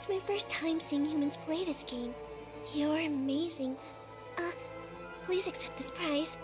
It's my first time seeing humans play this game. You're amazing. Please accept this prize.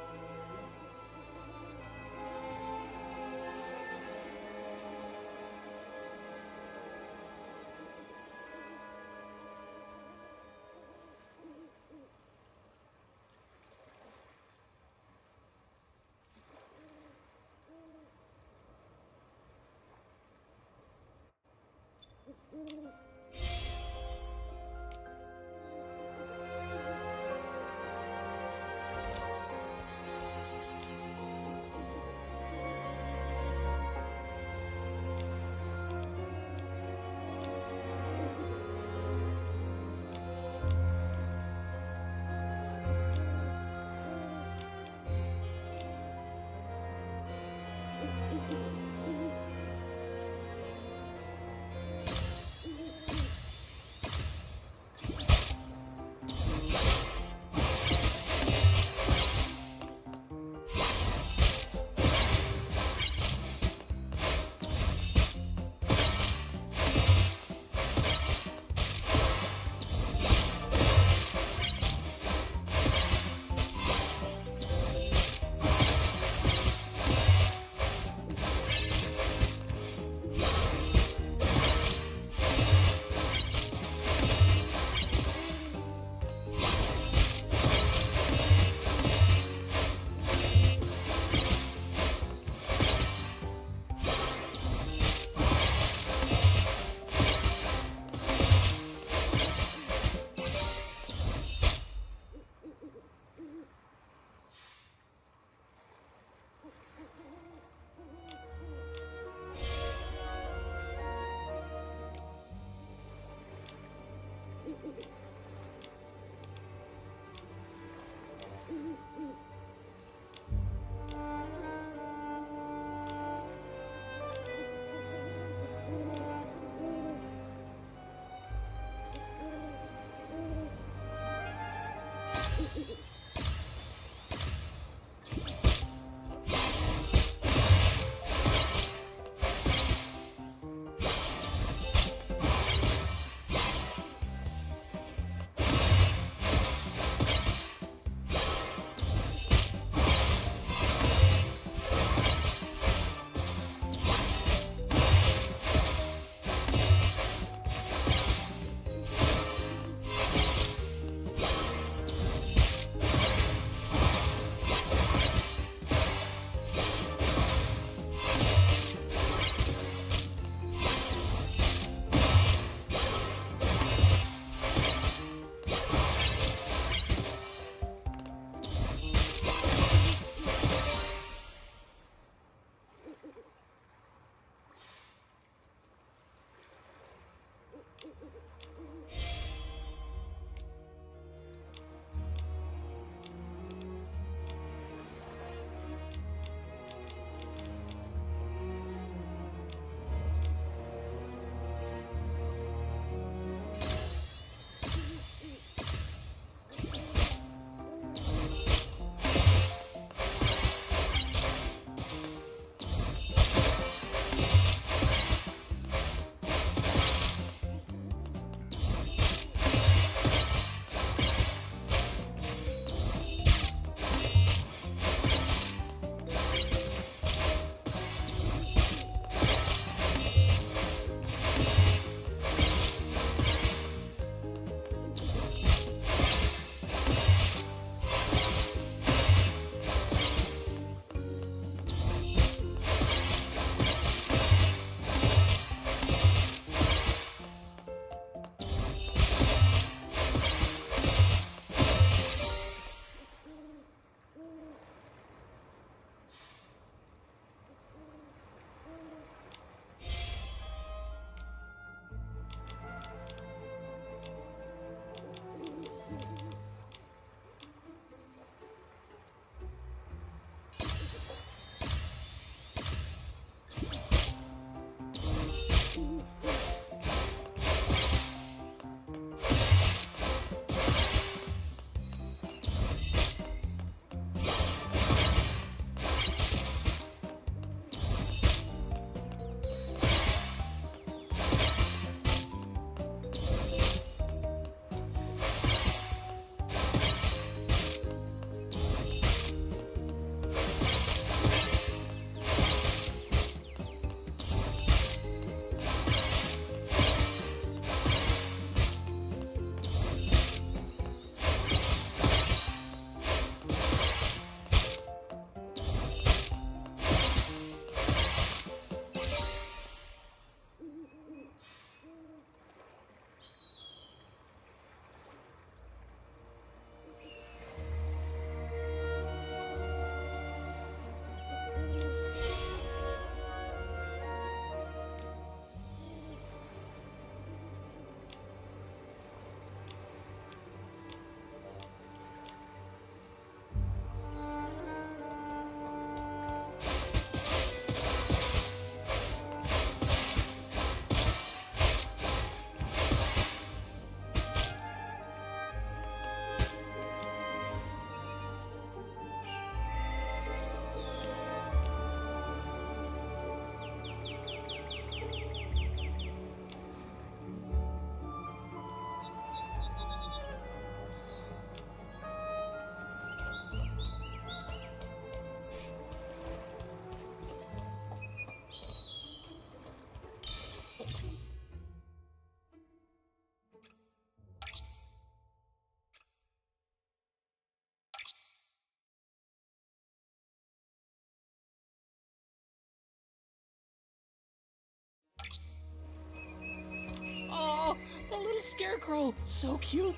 Scarecrow! So cute!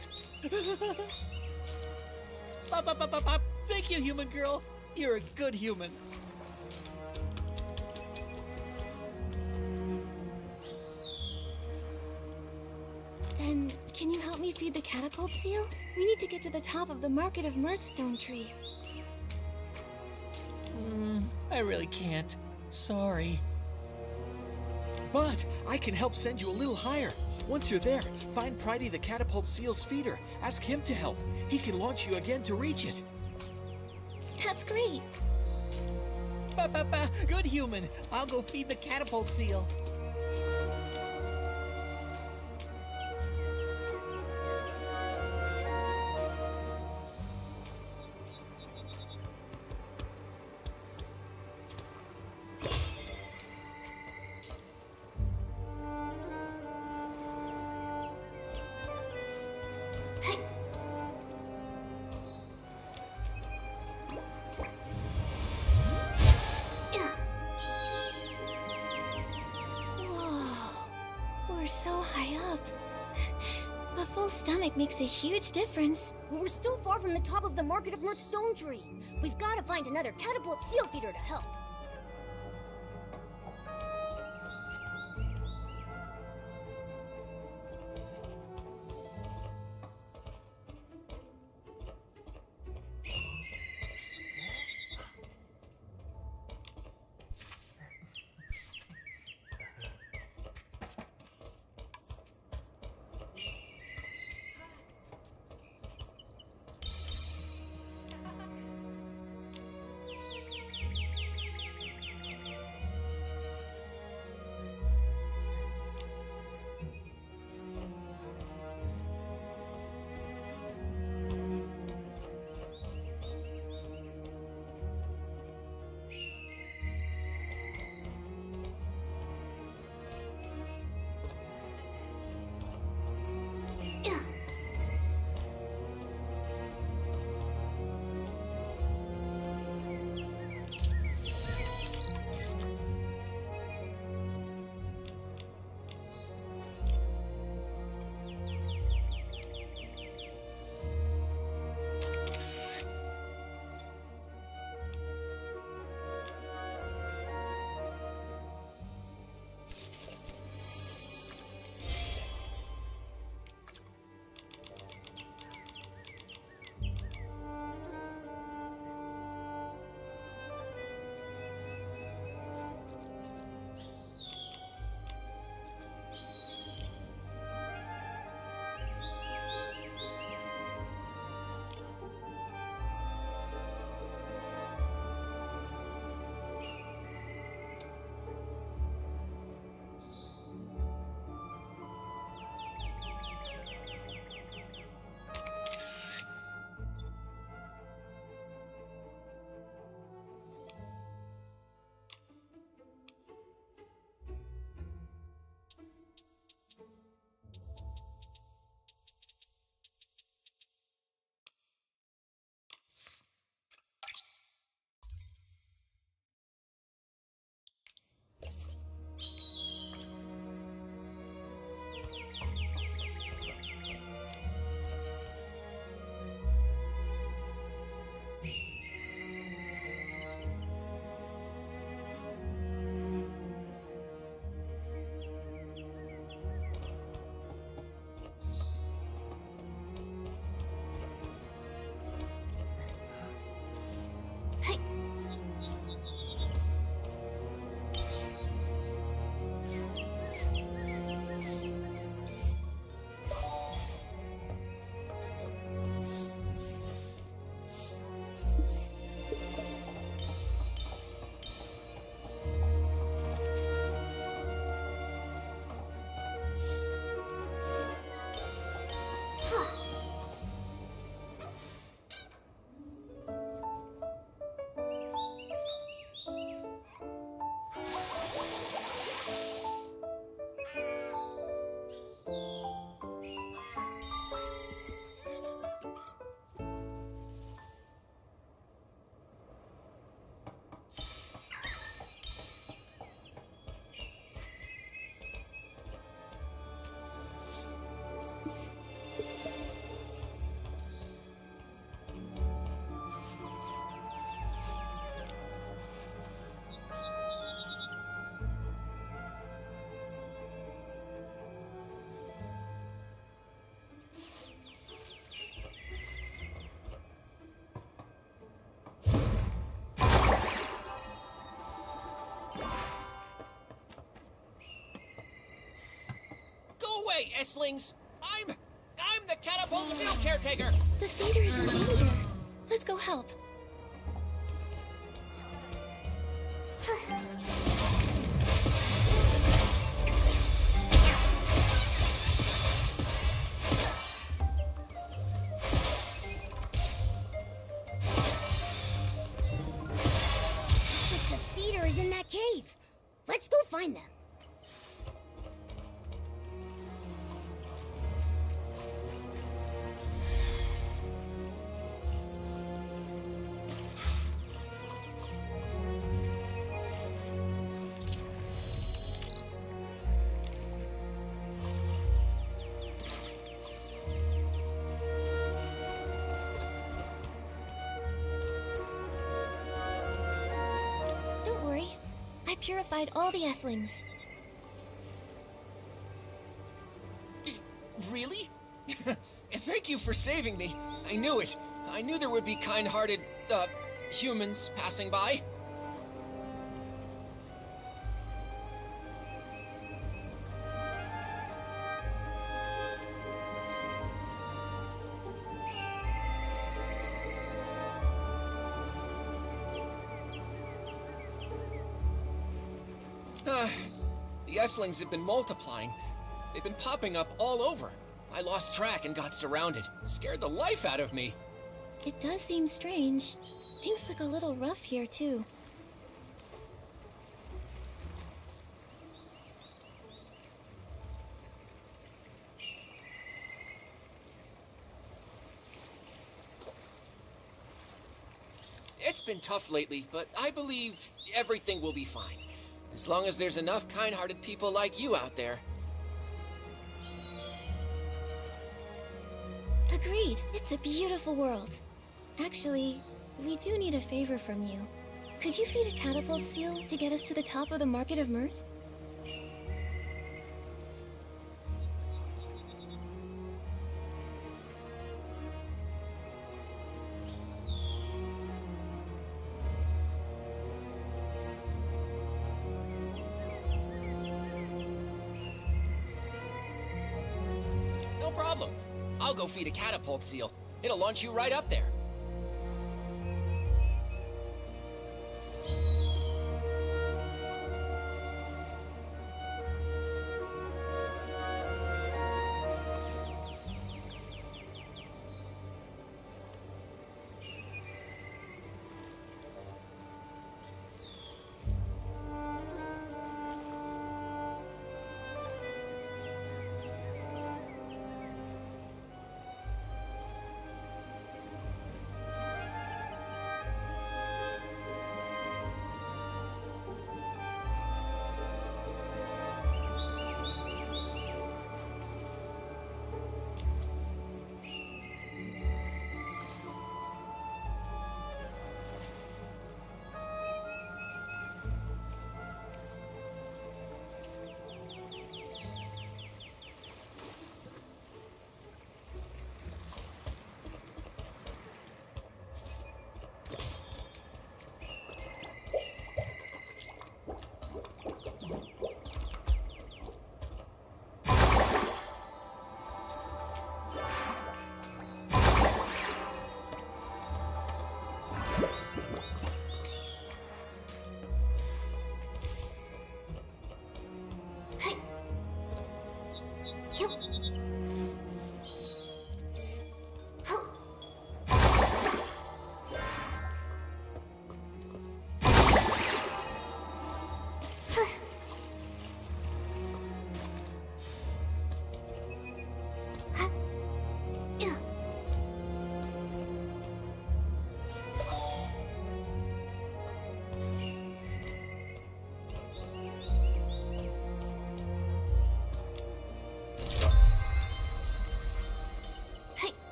Bop, bop, bop, bop, bop. Thank you, human girl! You're a good human. Then, can you help me feed the catapult seal? We need to get to the top of the Market of Mirthstone tree. I really can't. Sorry. But I can help send you a little higher. Once you're there, find Pridey the catapult seal's feeder. Ask him to help. He can launch you again to reach it. That's great. Ba ba ba. Good human. I'll go feed the catapult seal. We're so high up. A full stomach makes a huge difference. We're still far from the top of the Market of Mirthstone tree. We've got to find another catapult seal feeder to help. S-Lings. I'm the catapult seal caretaker. The feeder is in danger. Let's go help. But the feeder is in that cave. Let's go find them. Don't worry. I purified all the S-Lings. Really? Thank you for saving me. I knew it. I knew there would be kind-hearted, humans passing by. The S-Lings have been multiplying. They've been popping up all over. I lost track and got surrounded. Scared the life out of me. It does seem strange. Things look a little rough here, too. It's been tough lately, but I believe everything will be fine. As long as there's enough kind-hearted people like you out there. Agreed. It's a beautiful world. Actually, we do need a favor from you. Could you feed a catapult seal to get us to the top of the Market of Mirth? No problem. I'll go feed a catapult seal. It'll launch you right up there.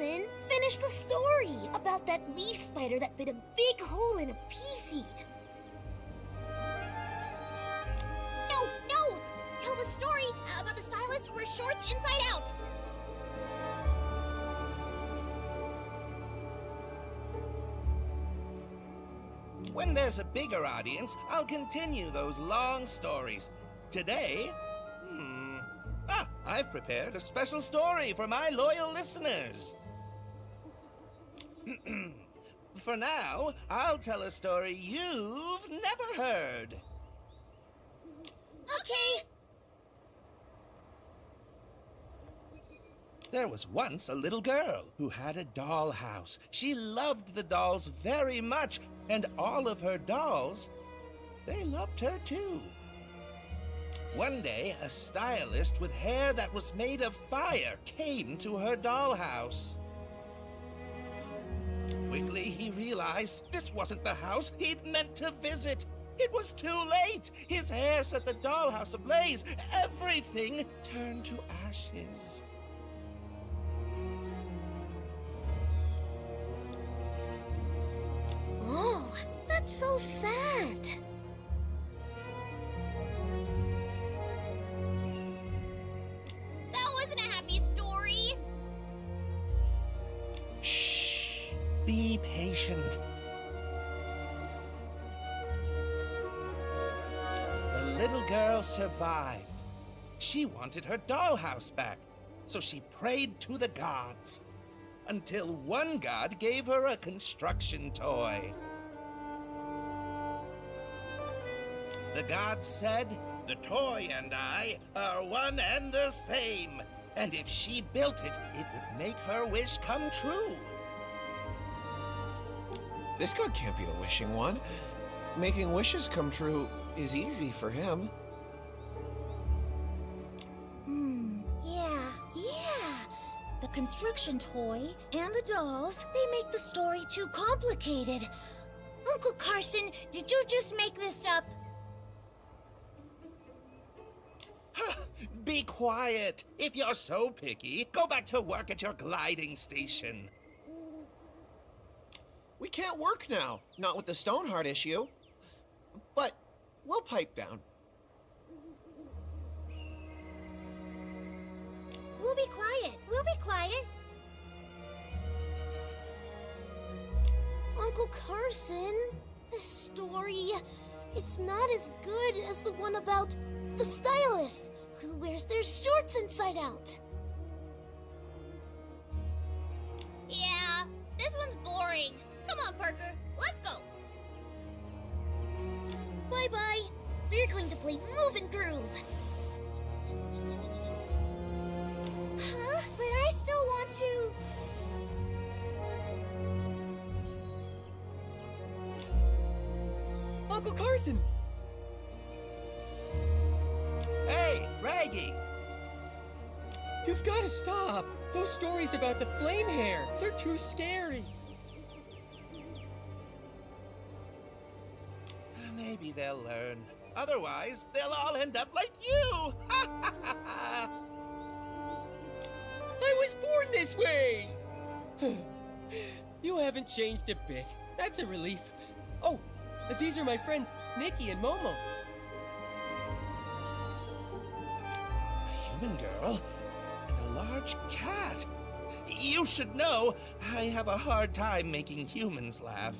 Carson, finish the story about that leaf spider that bit a big hole in a pea seed. No! Tell the story about the stylist who wears shorts inside out. When there's a bigger audience, I'll continue those long stories. Today, I've prepared a special story for my loyal listeners. For now, I'll tell a story you've never heard. Okay. There was once a little girl who had a dollhouse. She loved the dolls very much, and all of her dolls, they loved her too. One day, a stylist with hair that was made of fire came to her dollhouse. Quickly, he realized this wasn't the house he'd meant to visit. It was too late. His hair set the dollhouse ablaze. Everything turned to ashes. Oh, that's so sad. That wasn't a happy story. Shh. Be patient. The little girl survived. She wanted her dollhouse back, so she prayed to the gods. Until one god gave her a construction toy. The god said, "The toy and I are one and the same, and if she built it, it would make her wish come true." This god can't be the wishing one. Making wishes come true is easy for him. Yeah. The construction toy and the dolls, they make the story too complicated. Uncle Carson, did you just make this up? Be quiet. If you're so picky, go back to work at your gliding station. We can't work now, not with the Stoneheart issue. But we'll pipe down. We'll be quiet. Uncle Carson, this story, it's not as good as the one about the stylist who wears their shorts inside out. Yeah, this one's boring. Come on, Parker, let's go. Bye-bye. We're going to play Move and Groove. Huh? But I still want to... Uncle Carson! Hey, Raggy! You've got to stop! Those stories about the flame hair, they're too scary. Maybe they'll learn. Otherwise, they'll all end up like you! I was born this way! You haven't changed a bit. That's a relief. Oh, these are my friends, Nikki and Momo. A human girl and a large cat. You should know, I have a hard time making humans laugh.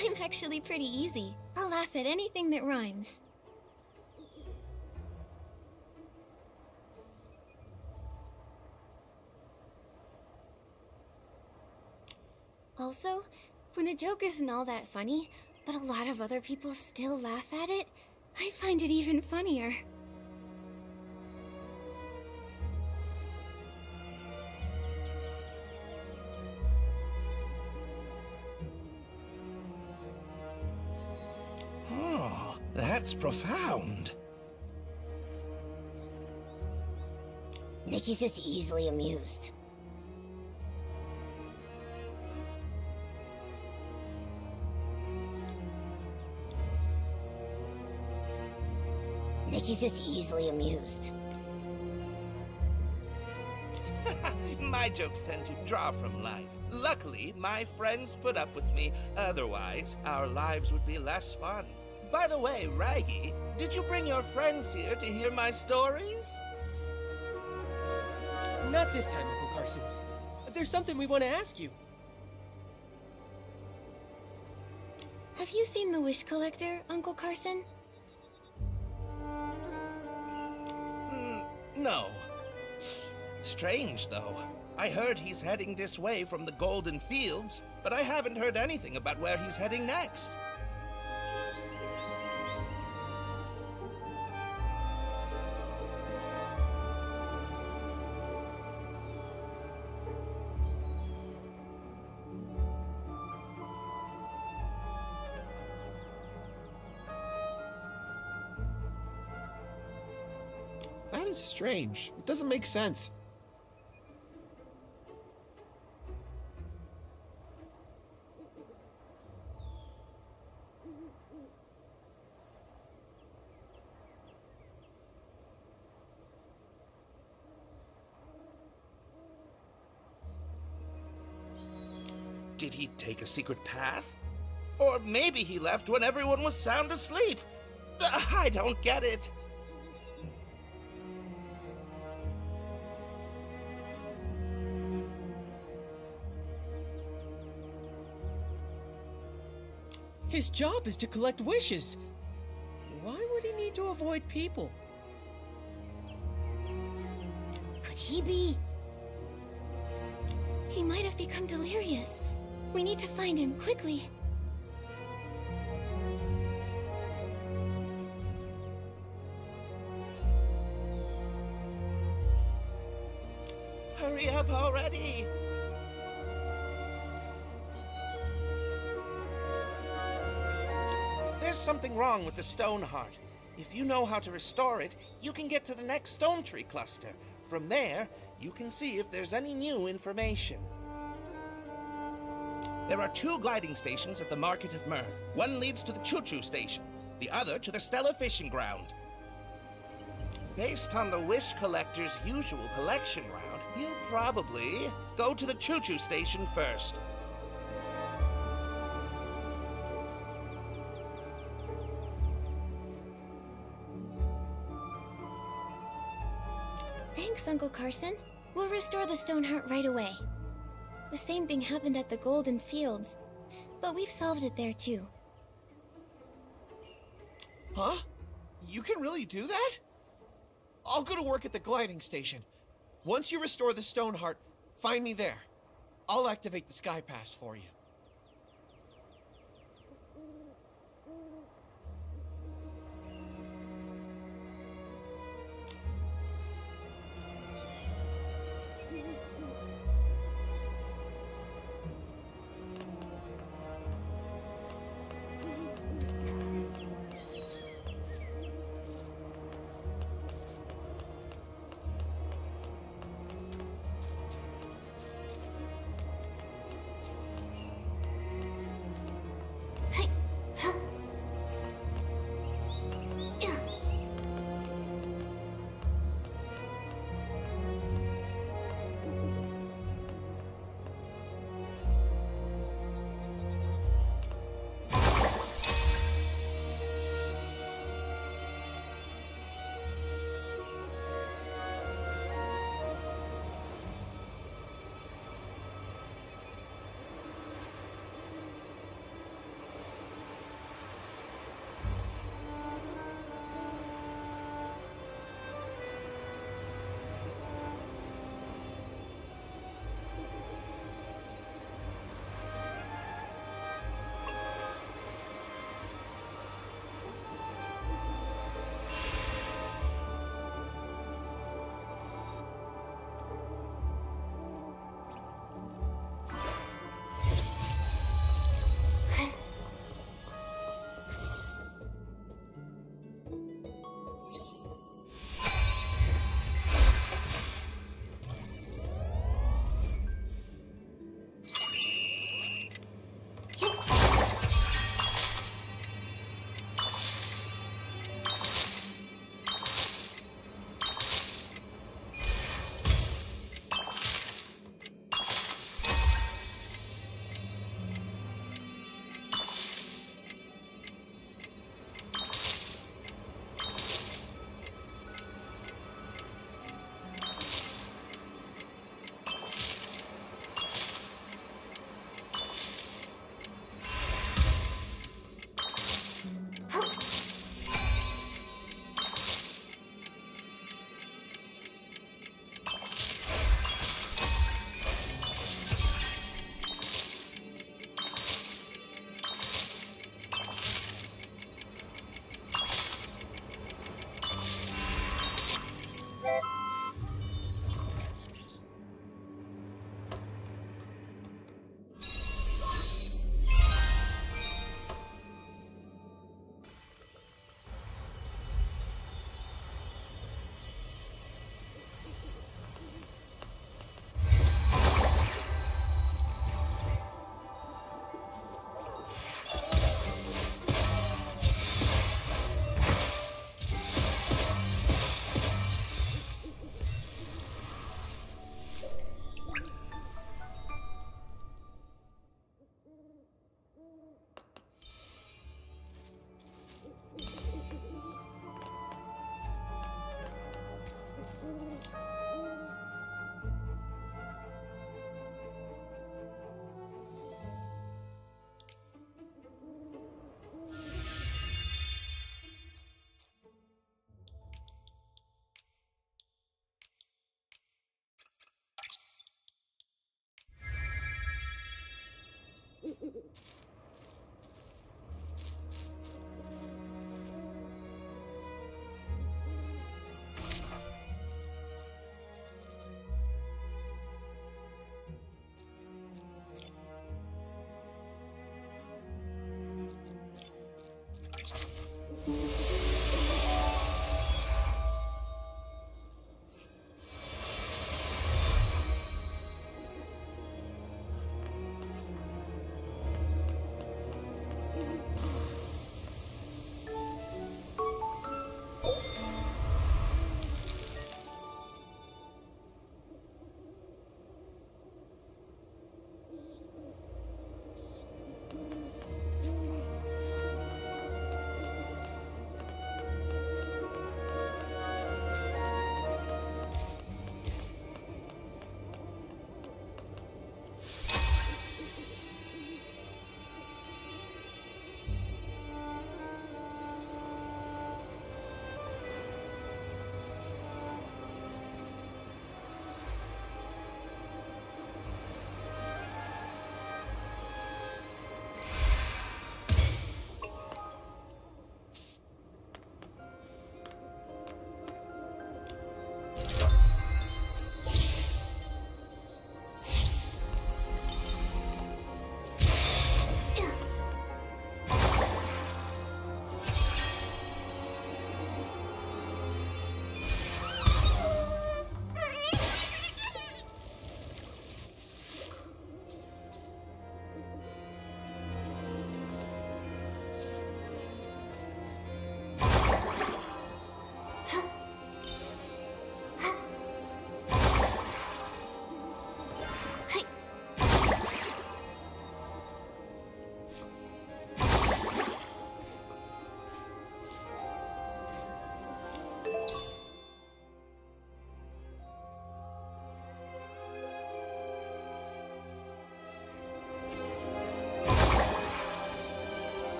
I'm actually pretty easy. I'll laugh at anything that rhymes. Also, when a joke isn't all that funny, but a lot of other people still laugh at it, I find it even funnier. Oh, that's profound. Nikki's just easily amused. Nikki's just easily amused. My jokes tend to draw from life. Luckily, my friends put up with me. Otherwise, our lives would be less fun. By the way, Raggy, did you bring your friends here to hear my stories? Not this time, Uncle Carson. There's something we want to ask you. Have you seen the Wish Collector, Uncle Carson? No. Strange, though. I heard he's heading this way from the Golden Fields, but I haven't heard anything about where he's heading next. That is strange. It doesn't make sense. Did he take a secret path? Or maybe he left when everyone was sound asleep. I don't get it. His job is to collect wishes. Why would he need to avoid people? Could he be? He might have become delirious. We need to find him quickly. Hurry up already! There's something wrong with the stone heart. If you know how to restore it, you can get to the next stone tree cluster. From there, you can see if there's any new information. There are 2 gliding stations at the Market of Mirth. One leads to the Choo-Choo Station, the other to the Stella Fishing Ground. Based on the Wish Collector's usual collection route, he'll probably go to the Choo-Choo Station first. Thanks, Uncle Carson. We'll restore the stone heart right away. The same thing happened at the Golden Fields, but we've solved it there too. Huh? You can really do that? I'll go to work at the gliding station. Once you restore the stone heart, find me there. I'll activate the sky pass for you.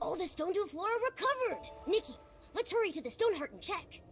All the stones and flora recovered! Nikki, let's hurry to the Stoneheart and check.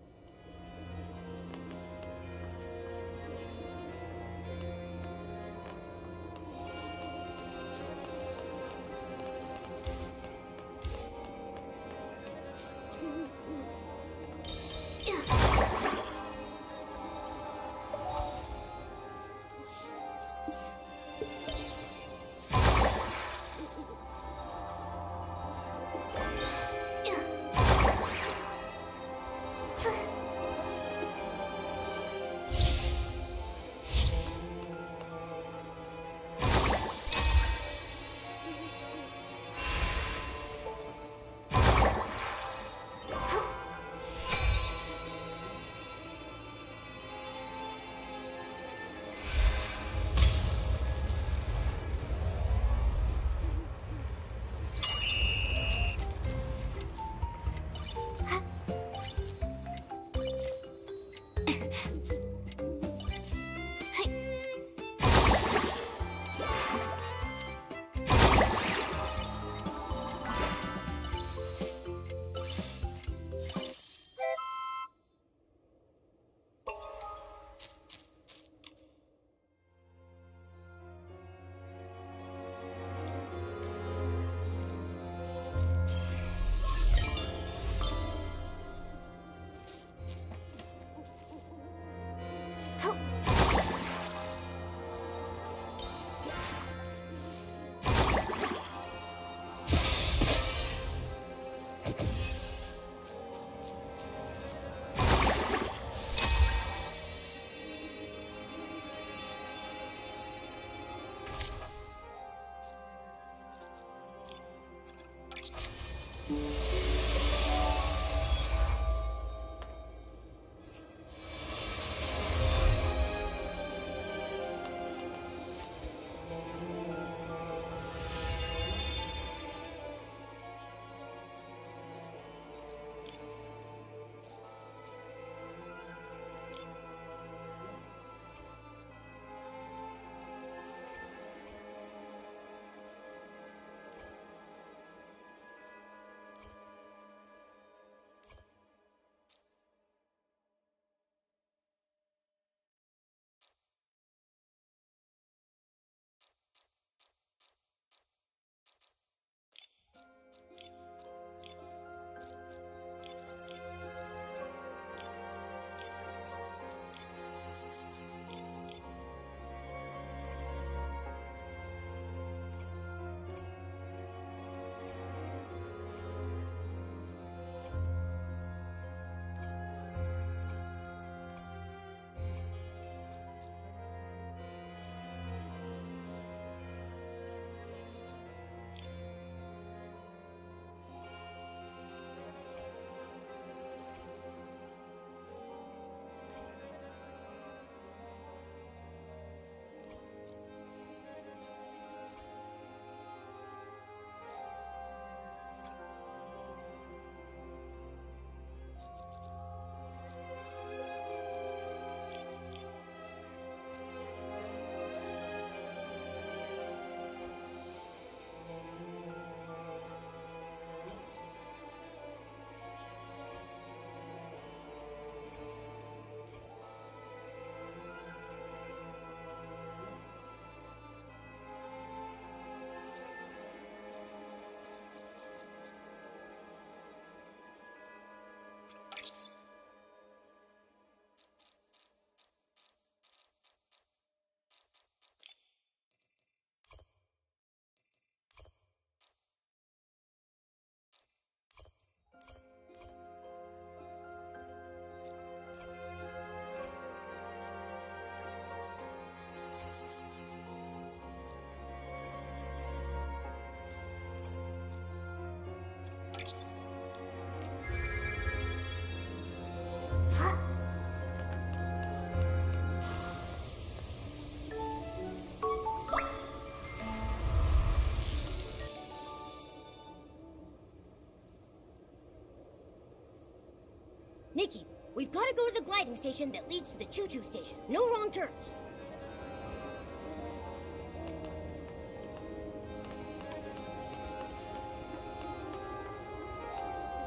We've got to go to the gliding station that leads to the choo-choo station. No wrong turns.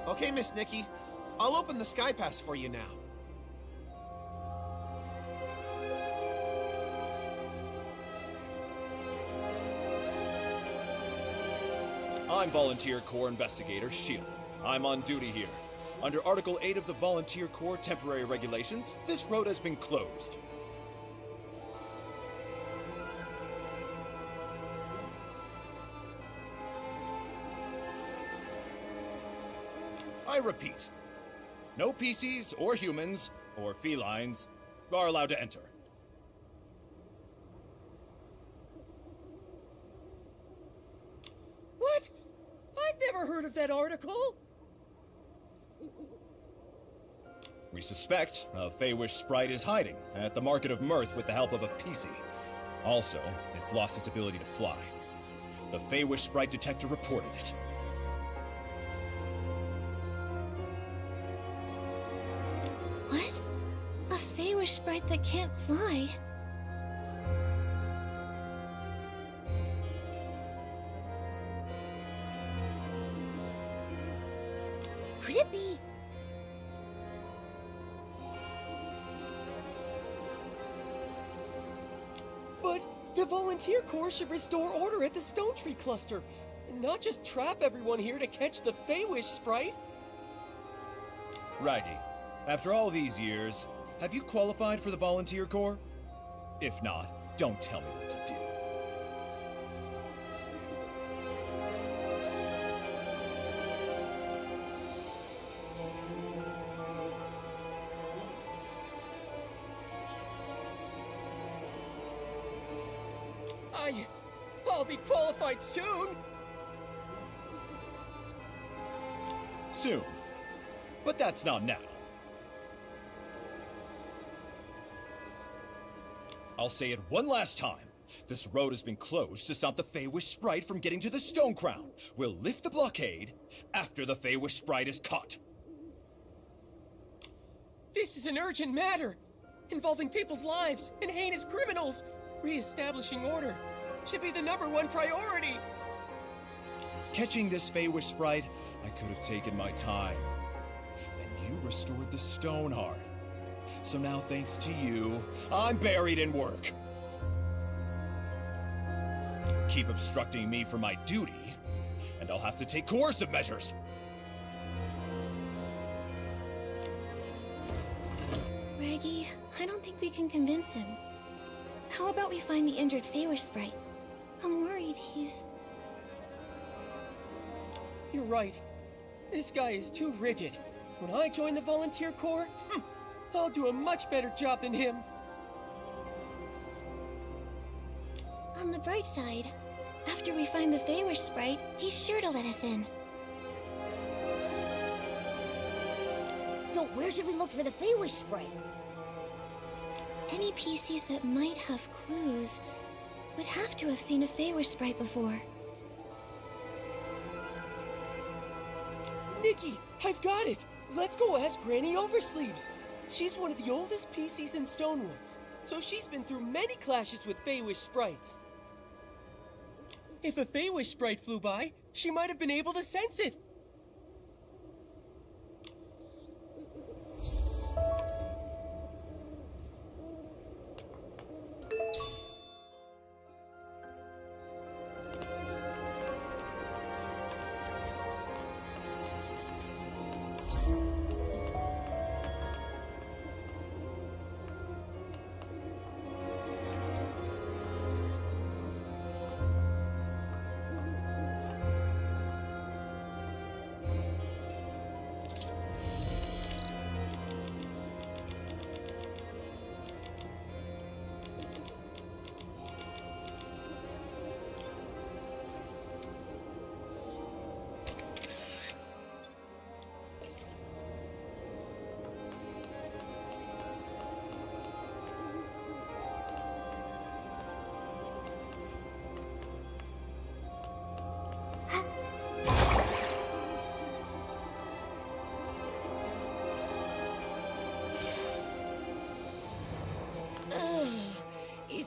Okay, Miss Nikki. I'll open the Sky Pass for you now. I'm Volunteer Corps Investigator Shield. I'm on duty here. Under Article 8 of the Volunteer Corps Temporary Regulations, this road has been closed. I repeat, no PCs or humans or felines are allowed to enter. What? I've never heard of that article! We suspect a Feywish sprite is hiding at the Market of Mirth with the help of a PC. Also, it's lost its ability to fly. The Feywish sprite detector reported it. What? A Feywish sprite that can't fly? Could it be? But the Volunteer Corps should restore order at the Stone Tree Cluster, and not just trap everyone here to catch the Feywish sprite. Raggy, after all these years, have you qualified for the Volunteer Corps? If not, don't tell me what to do. I'll be qualified soon! Soon. But that's not now. I'll say it one last time. This road has been closed to stop the Feywish sprite from getting to the Stone Crown. We'll lift the blockade after the Feywish sprite is caught. This is an urgent matter, involving people's lives and heinous criminals. Re-establishing order should be the #1 priority. Catching this Feywish sprite, I could have taken my time. Then you restored the Stoneheart. So now, thanks to you, I'm buried in work. Keep obstructing me from my duty, and I'll have to take coercive measures. Raggy, I don't think we can convince him. How about we find the injured Feywish sprite? I'm worried he's... You're right. This guy is too rigid. When I join the Volunteer Corps, I'll do a much better job than him. On the bright side, after we find the Feywish sprite, he's sure to let us in. So where should we look for the Feywish sprite? Any PCs that might have clues would have to have seen a Feywish sprite before. Nikki, I've got it! Let's go ask Granny Oversleeves. She's one of the oldest PCs in Stonewoods, so she's been through many clashes with Feywish sprites. If a Feywish sprite flew by, she might have been able to sense it.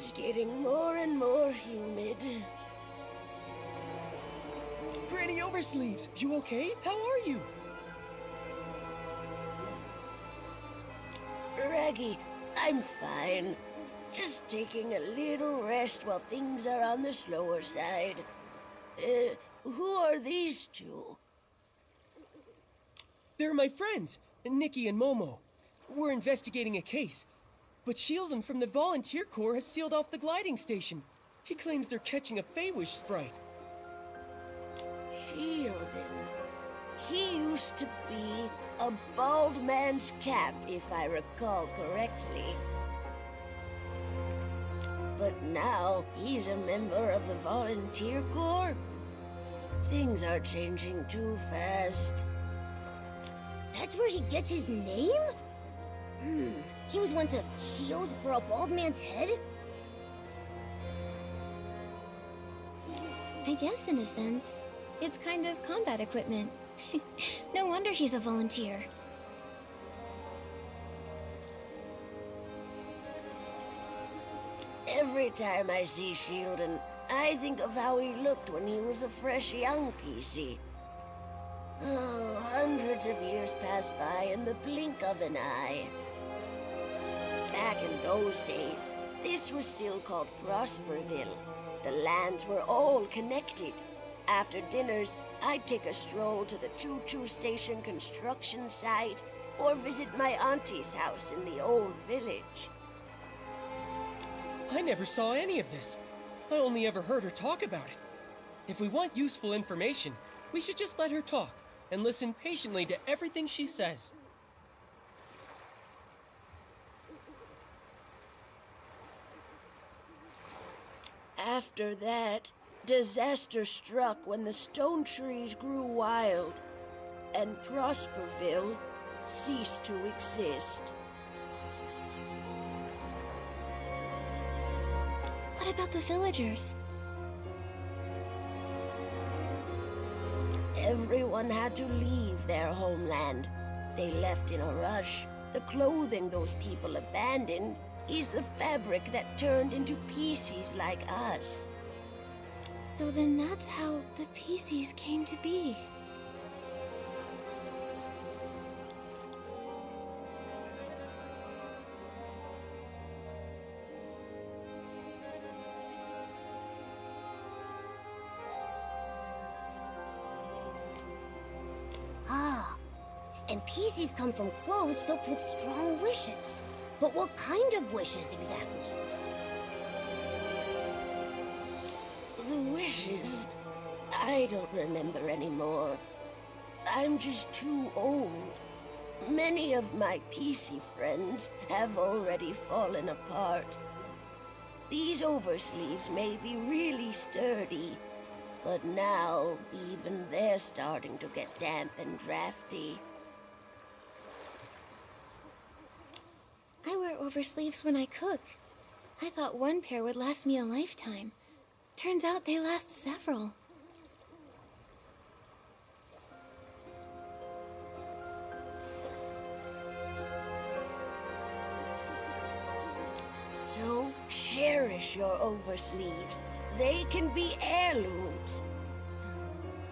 It's getting more and more humid. Granny Oversleeves, you okay? How are you? Raggy, I'm fine. Just taking a little rest while things are on the slower side. Who are these two? They're my friends, Nikki and Momo. We're investigating a case, but Shieldon from the Volunteer Corps has sealed off the gliding station. He claims they're catching a Feywish sprite. Shieldon. He used to be a bald man's cap, if I recall correctly. But now he's a member of the Volunteer Corps? Things are changing too fast. That's where he gets his name? He was once a shield for a bald man's head? I guess in a sense, it's kind of combat equipment. No wonder he's a volunteer. Every time I see Shieldon, I think of how he looked when he was a fresh young PC. Oh, hundreds of years pass by in the blink of an eye. Back in those days, this was still called Prosperville. The lands were all connected. After dinners, I'd take a stroll to the choo-choo station construction site or visit my auntie's house in the old village. I never saw any of this. I only ever heard her talk about it. If we want useful information, we should just let her talk and listen patiently to everything she says. After that, disaster struck when the stone trees grew wild, and Prosperville ceased to exist. What about the villagers? Everyone had to leave their homeland. They left in a rush. The clothing those people abandoned is the fabric that turned into pieces like us. So then that's how the PCs came to be. Ah, and pieces come from clothes soaked with strong wishes. But what kind of wishes exactly? The wishes? I don't remember anymore. I'm just too old. Many of my PC friends have already fallen apart. These oversleeves may be really sturdy, but now even they're starting to get damp and drafty. I wear oversleeves when I cook. I thought one pair would last me a lifetime. Turns out they last several. So cherish your oversleeves. They can be heirlooms.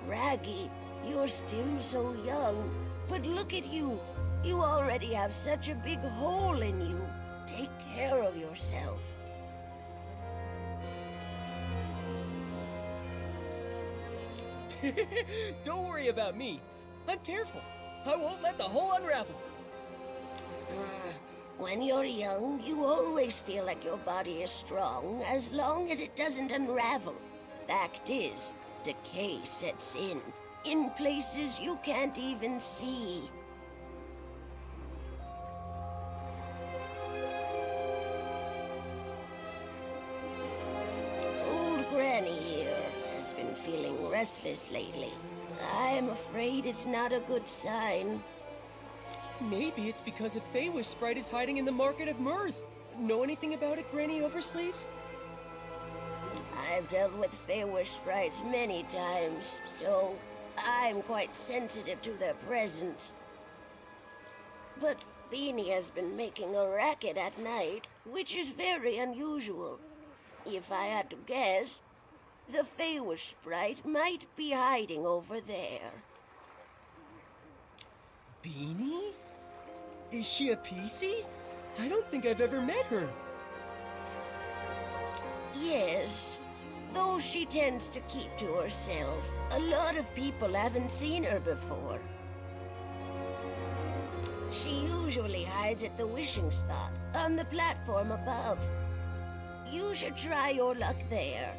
Raggy, you're still so young, but look at you. You already have such a big hole in you. Take care of yourself. Don't worry about me. I'm careful. I won't let the hole unravel. When you're young, you always feel like your body is strong as long as it doesn't unravel. Fact is, decay sets in places you can't even see. Old Granny here has been feeling restless lately. I'm afraid it's not a good sign. Maybe it's because a Feywish sprite is hiding in the Market of Mirth. Know anything about it, Granny Oversleeves? I've dealt with Feywish sprites many times, so I'm quite sensitive to their presence. But Beanie has been making a racket at night, which is very unusual. If I had to guess, the Feywish sprite might be hiding over there. Beanie? Is she a PC? I don't think I've ever met her. Yes, though she tends to keep to herself. A lot of people haven't seen her before. She usually hides at the wishing spot, on the platform above. You should try your luck there.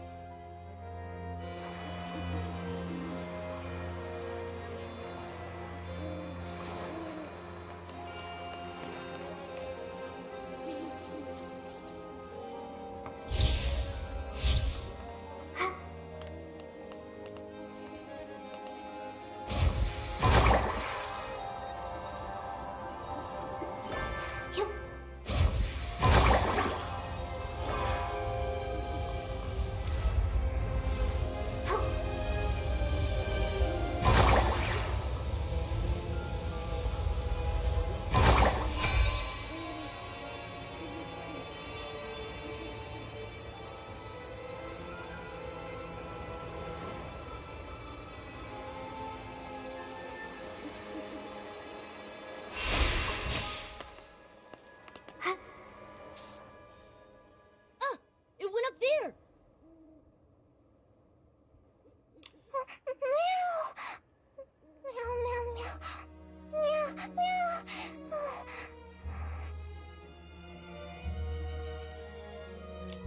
It went up there!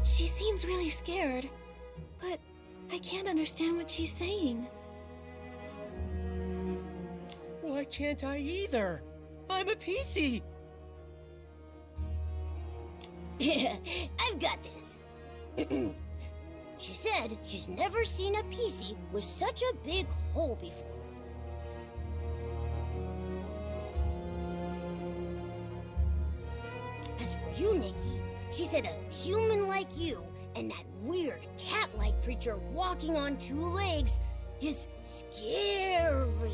She seems really scared, but I can't understand what she's saying. Why can't I either? I'm a PC. I've got this. She said she's never seen a PC with such a big hole before. As for you, Nikki, she said a human like you and that weird cat-like creature walking on two legs is scary.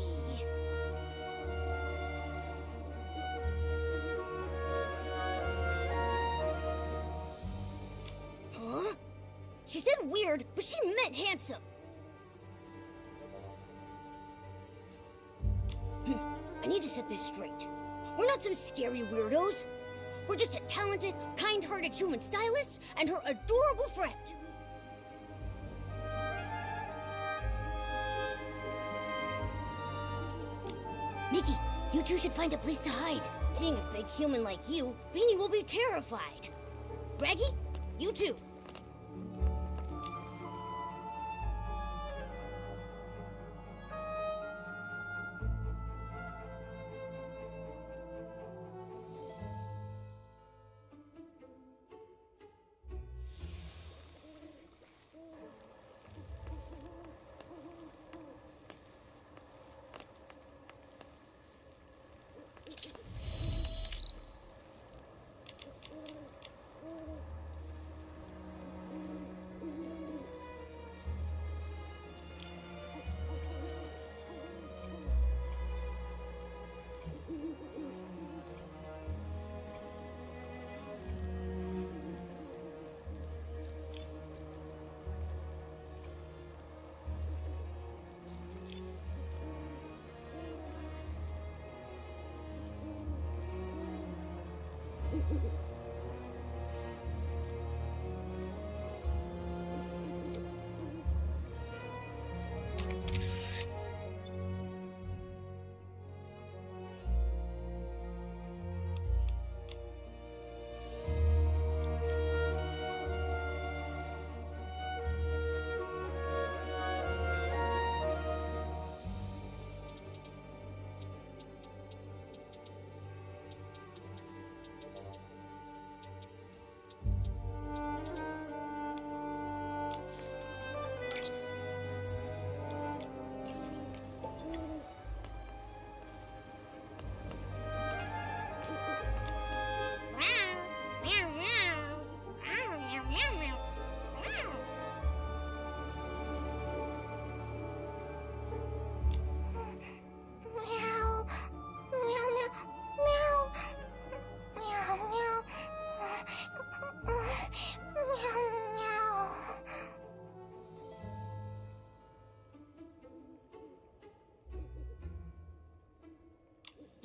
Huh? She said weird, but she meant handsome. I need to set this straight. We're not some scary weirdos. We're just a talented, kind-hearted human stylist and her adorable friend. Nikki, you two should find a place to hide. Seeing a big human like you, Beanie will be terrified. Raggy, you too.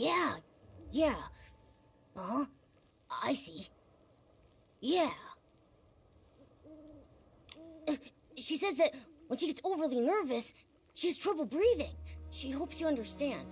Yeah, yeah. Uh-huh. I see. Yeah. She says that when she gets overly nervous, she has trouble breathing. She hopes you understand.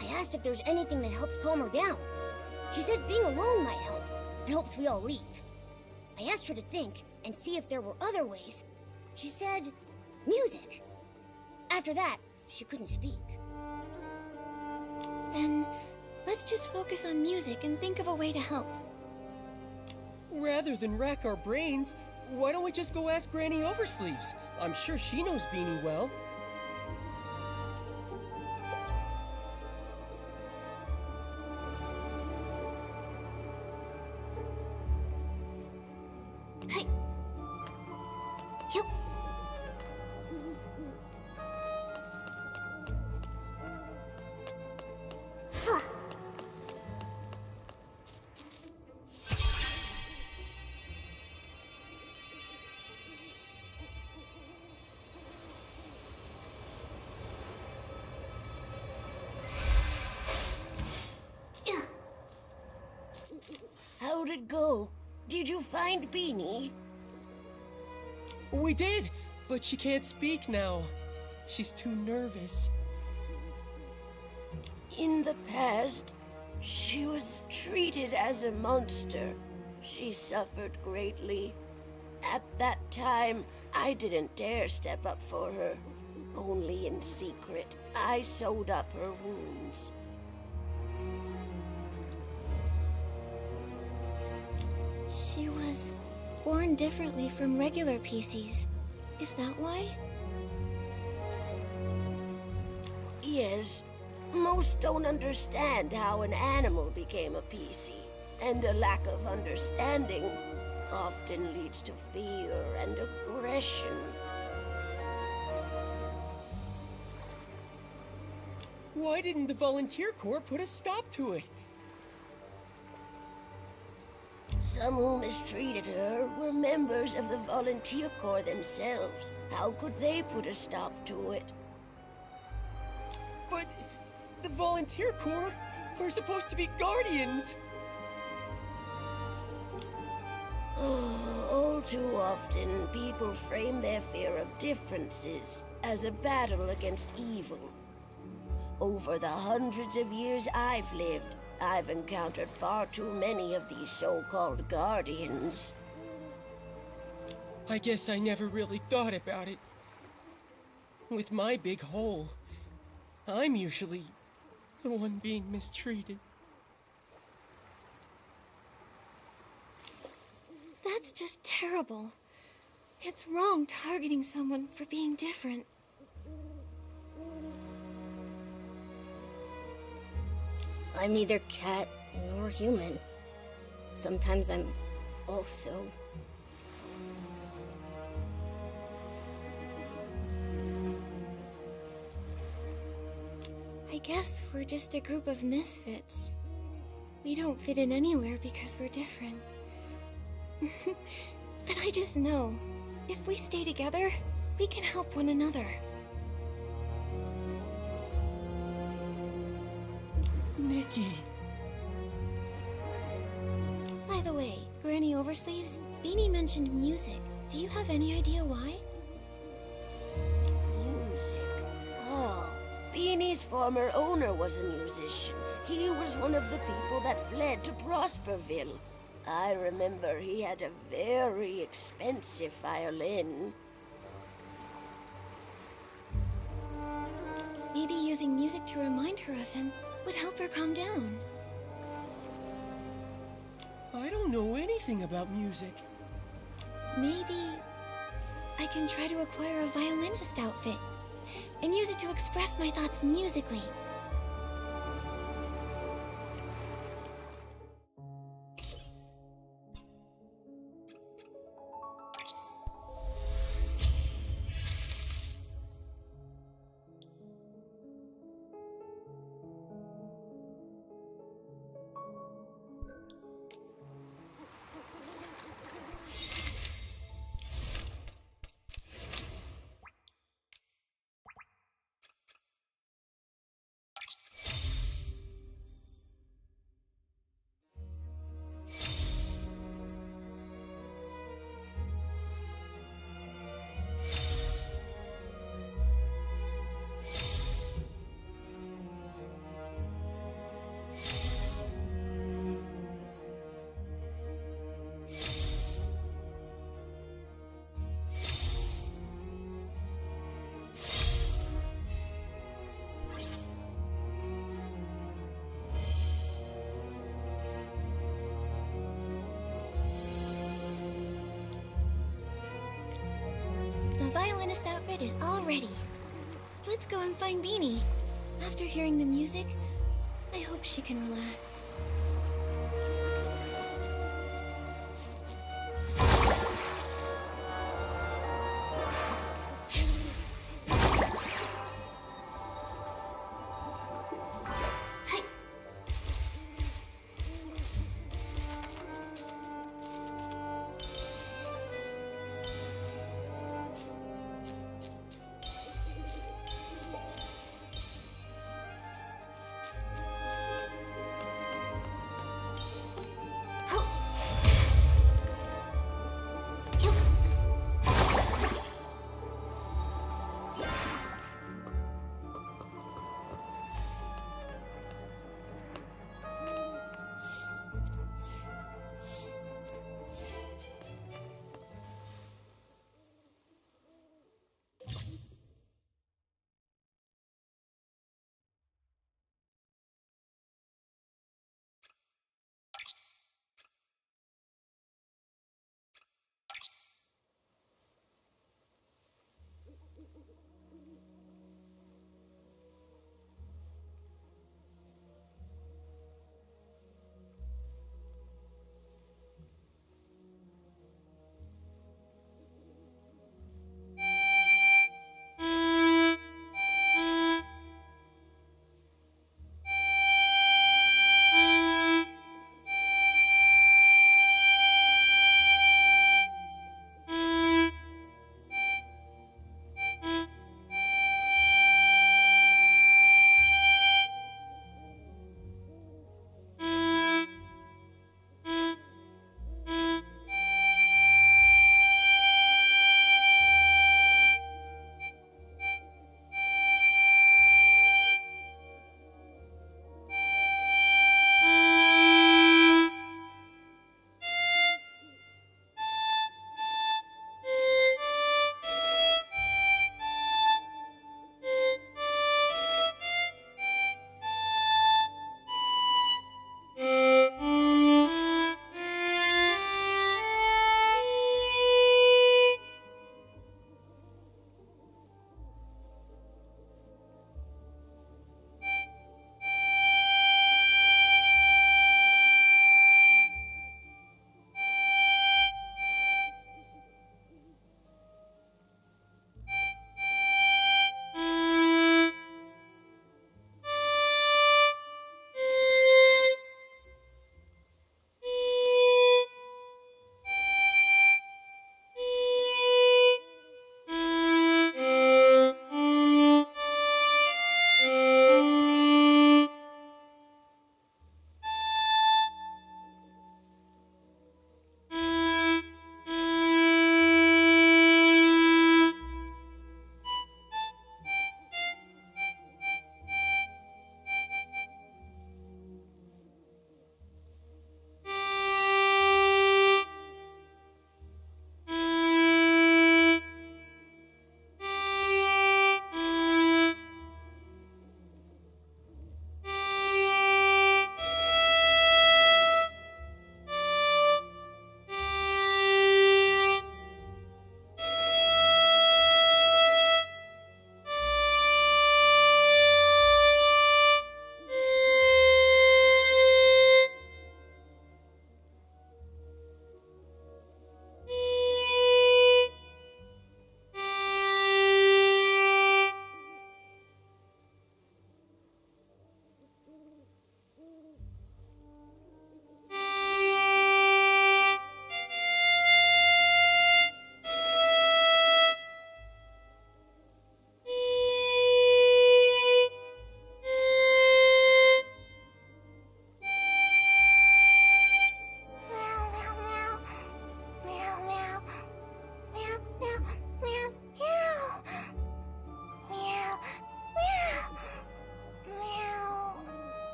I asked if there's anything that helps calm her down. She said being alone might help, and hopes we all leave. I asked her to think and see if there were other ways. She said music. After that, she couldn't speak. Then, let's just focus on music and think of a way to help. Rather than rack our brains, why don't we just go ask Granny Oversleeves? I'm sure she knows Beanie well. Hey! You... Huh. How'd it go? Did you find Beanie? We did, but she can't speak now. She's too nervous. In the past, she was treated as a monster. She suffered greatly. At that time, I didn't dare step up for her. Only in secret, I sewed up her wounds. She was born differently from regular PCs. Is that why? Yes, most don't understand how an animal became a PC, and a lack of understanding often leads to fear and aggression. Why didn't the Volunteer Corps put a stop to it? Some who mistreated her were members of the Volunteer Corps themselves. How could they put a stop to it? But the Volunteer Corps are supposed to be guardians. All too often, people frame their fear of differences as a battle against evil. Over the hundreds of years I've lived, I've encountered far too many of these so-called guardians. I guess I never really thought about it. With my big hole, I'm usually the one being mistreated. That's just terrible. It's wrong targeting someone for being different. I'm neither cat nor human. Sometimes I'm also... I guess we're just a group of misfits. We don't fit in anywhere because we're different. But I just know, if we stay together, we can help one another. Nikki. By the way, Granny Oversleeves, Beanie mentioned music. Do you have any idea why? Music. Oh, Beanie's former owner was a musician. He was one of the people that fled to Prosperville. I remember he had a very expensive violin. Maybe using music to remind her of him would help her calm down. I don't know anything about music. Maybe I can try to acquire a violinist outfit and use it to express my thoughts musically. The violinist outfit is all ready. Let's go and find Beanie. After hearing the music, I hope she can relax.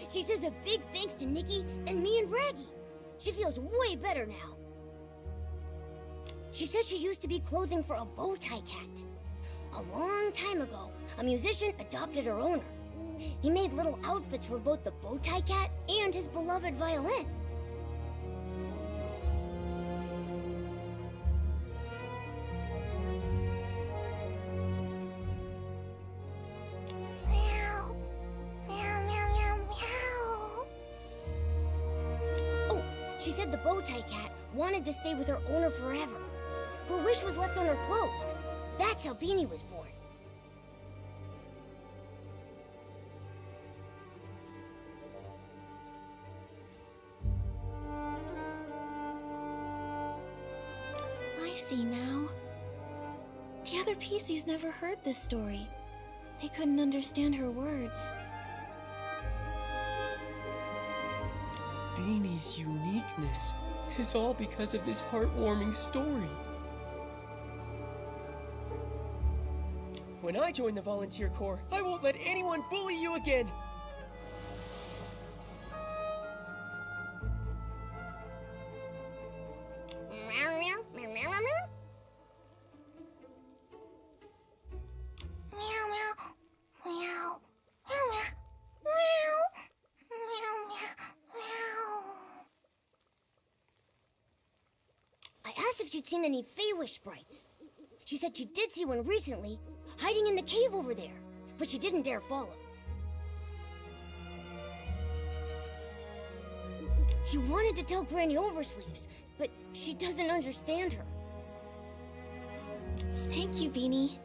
She says a big thanks to Nikki and me and Raggy. She feels way better now. She says she used to be clothing for a bow tie cat. A long time ago, a musician adopted her owner. He made little outfits for both the bow tie cat and his beloved violin. Meow. Meow, meow, meow, meow. Oh, she said the bow tie cat wanted to stay with her owner forever. Her wish was left on her clothes. That's how Beanie was born. I see now. The other PCs never heard this story. They couldn't understand her words. Beanie's uniqueness is all because of this heartwarming story. When I join the volunteer corps, I won't let anyone bully you again. Meow, meow, meow, meow, meow, meow. Meow, meow. Meow. Meow, meow. Meow. Meow, meow, meow. I asked if she'd seen any Feywish sprites. She said she did see one recently, hiding in the cave over there, but she didn't dare follow. She wanted to tell Granny Oversleeves, but she doesn't understand her. Thank you, Beanie.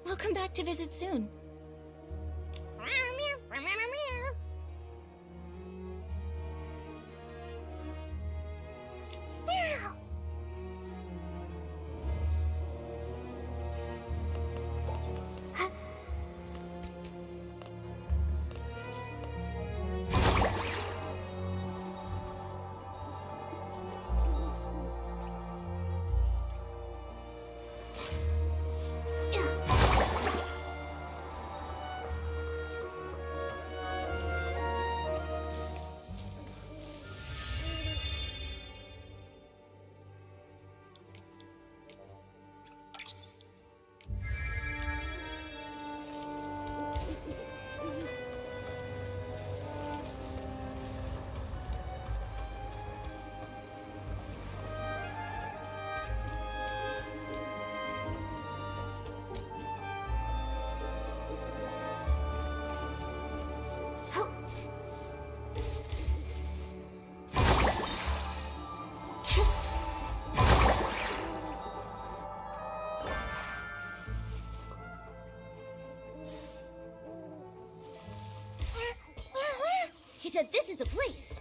We'll come back to visit soon. Meow, meow, meow, meow, meow. Meow. She said this is the place.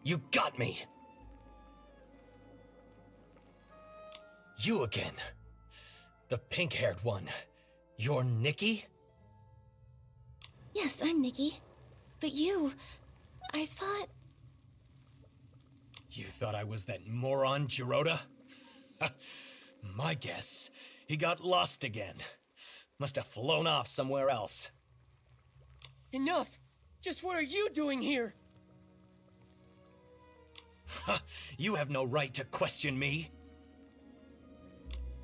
You got me! You again. The pink-haired one. You're Nikki? Yes, I'm Nikki. But you... I thought... You thought I was that moron, Jirota? My guess, he got lost again. Must have flown off somewhere else. Enough! Just what are you doing here? You have no right to question me.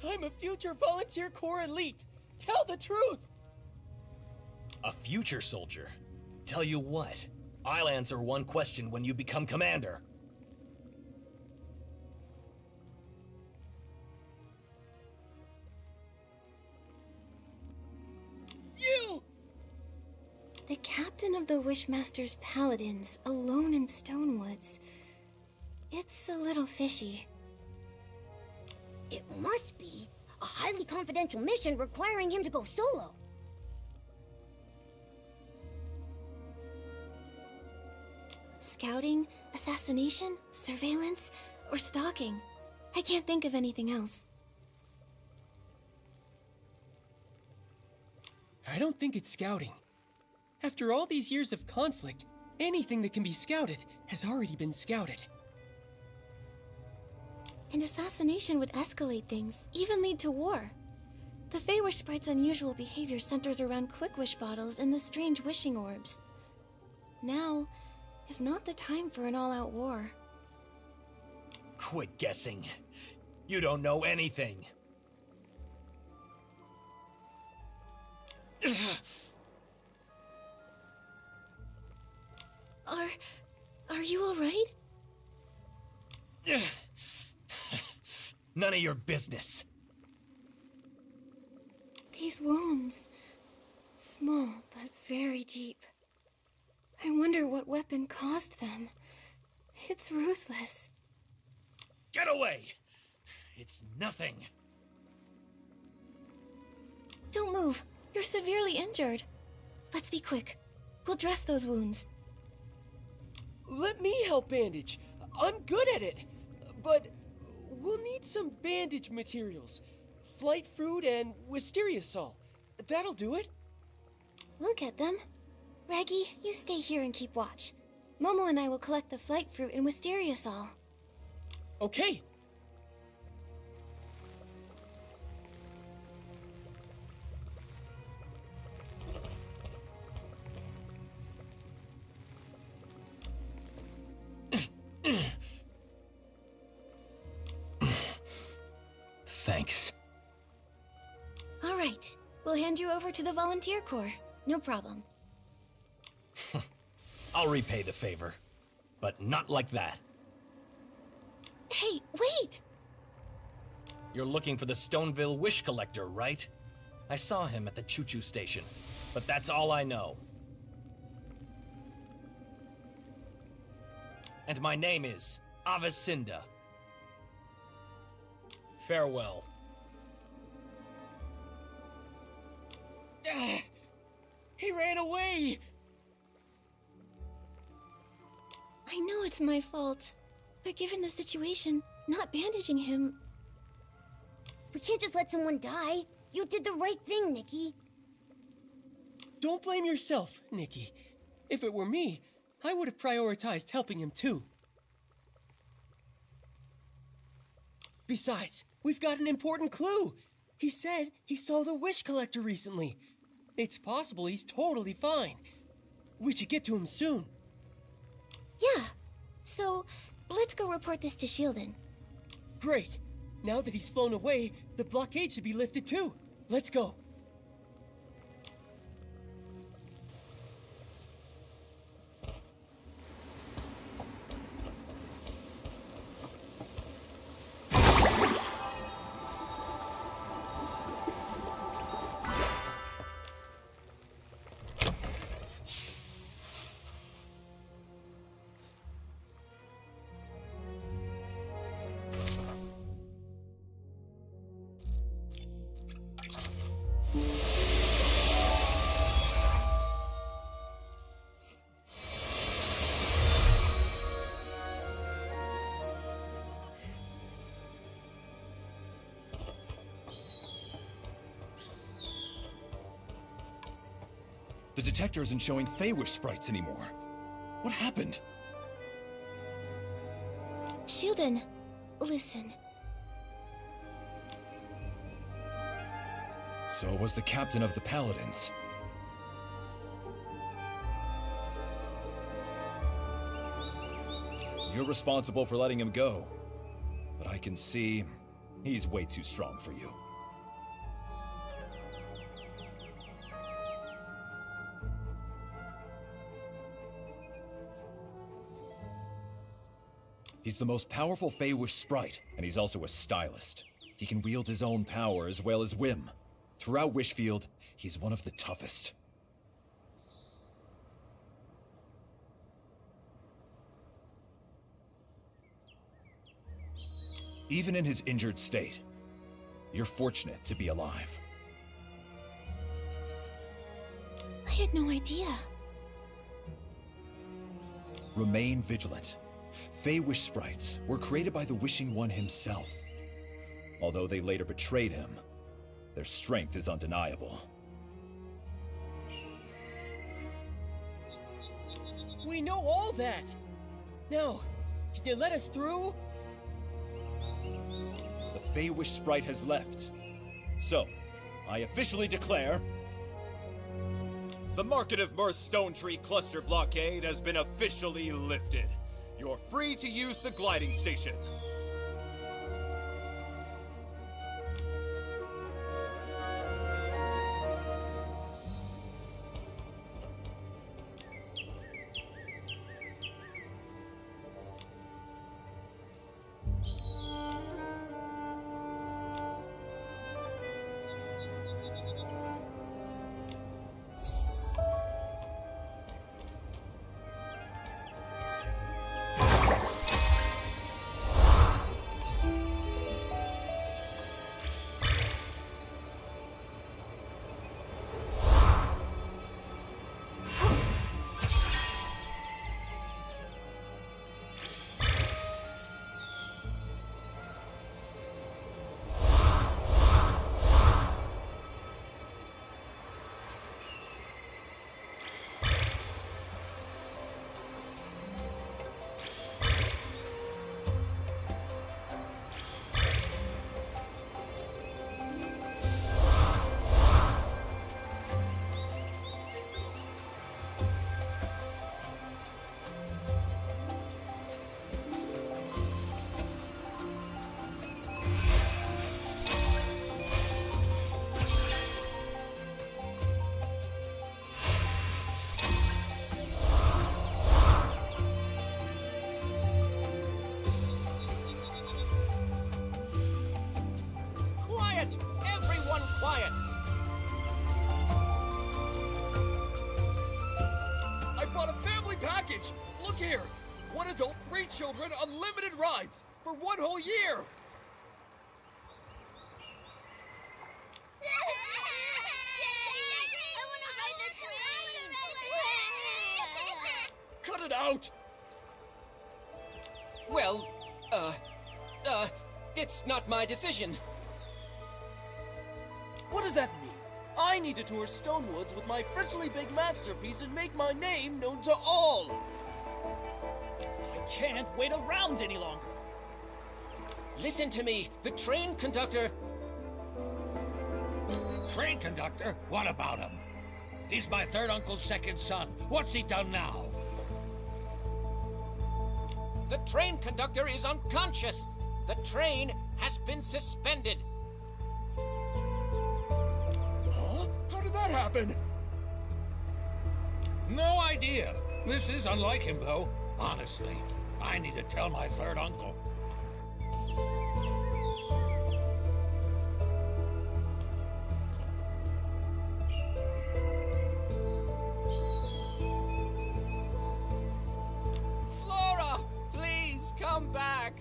I'm a future Volunteer Corps elite. Tell the truth! A future soldier? Tell you what, I'll answer one question when you become commander. You! The captain of the Wishmaster's Paladins, alone in Stonewoods. It's a little fishy. It must be a highly confidential mission requiring him to go solo. Scouting, assassination, surveillance, or stalking. I can't think of anything else. I don't think it's scouting. After all these years of conflict, anything that can be scouted has already been scouted. An assassination would escalate things, even lead to war. The Feywish Sprite's unusual behavior centers around quick wish bottles and the strange wishing orbs. Now is not the time for an all-out war. Quit guessing. You don't know anything. Are you all right? None of your business. These wounds, small but very deep. I wonder what weapon caused them. It's ruthless. Get away! It's nothing. Don't move. You're severely injured. Let's be quick. We'll dress those wounds. Let me help bandage. I'm good at it. But we'll need some bandage materials. Flight fruit and wisteria sol. That'll do it. We'll get them. Raggy, you stay here and keep watch. Momo and I will collect the flight fruit and wisteria sol. Okay. Thanks. All right. We'll hand you over to the Volunteer Corps. No problem. I'll repay the favor, but not like that. Hey, wait! You're looking for the Stoneville Wish Collector, right? I saw him at the choo-choo station, but that's all I know. And my name is Avicinda. Farewell. He ran away! I know it's my fault, but given the situation, not bandaging him... We can't just let someone die. You did the right thing, Nikki. Don't blame yourself, Nikki. If it were me, I would have prioritized helping him too. Besides, we've got an important clue. He said he saw the Wish Collector recently. It's possible he's totally fine. We should get to him soon. Yeah, so let's go report this to Shieldon. Great. Now that he's flown away, the blockade should be lifted too. Let's go. The detector isn't showing Feywish sprites anymore. What happened? Shieldon, listen. So was the captain of the Paladins. You're responsible for letting him go. But I can see he's way too strong for you. He's the most powerful Feywish sprite, and he's also a stylist. He can wield his own power as well as whim. Throughout Wishfield, he's one of the toughest. Even in his injured state, you're fortunate to be alive. I had no idea. Remain vigilant. Feywish sprites were created by the Wishing One himself. Although they later betrayed him, their strength is undeniable. We know all that! Now, can you let us through? The Feywish sprite has left. So, I officially declare... The Market of Mirth Stone Tree Cluster Blockade has been officially lifted. You're free to use the gliding station. Everyone quiet! I bought a family package! Look here! 1 adult, 3 children, unlimited rides! For 1 whole year! Cut it out! Well, it's not my decision. What does that mean? I need to tour Stonewoods with my freshly baked masterpiece and make my name known to all! I can't wait around any longer. Listen to me. The train conductor... Train conductor? What about him? He's my third uncle's second son. What's he done now? The train conductor is unconscious. The train has been suspended. Huh? How did that happen? No idea. This is unlike him, though. Honestly, I need to tell my third uncle. Flora, please come back.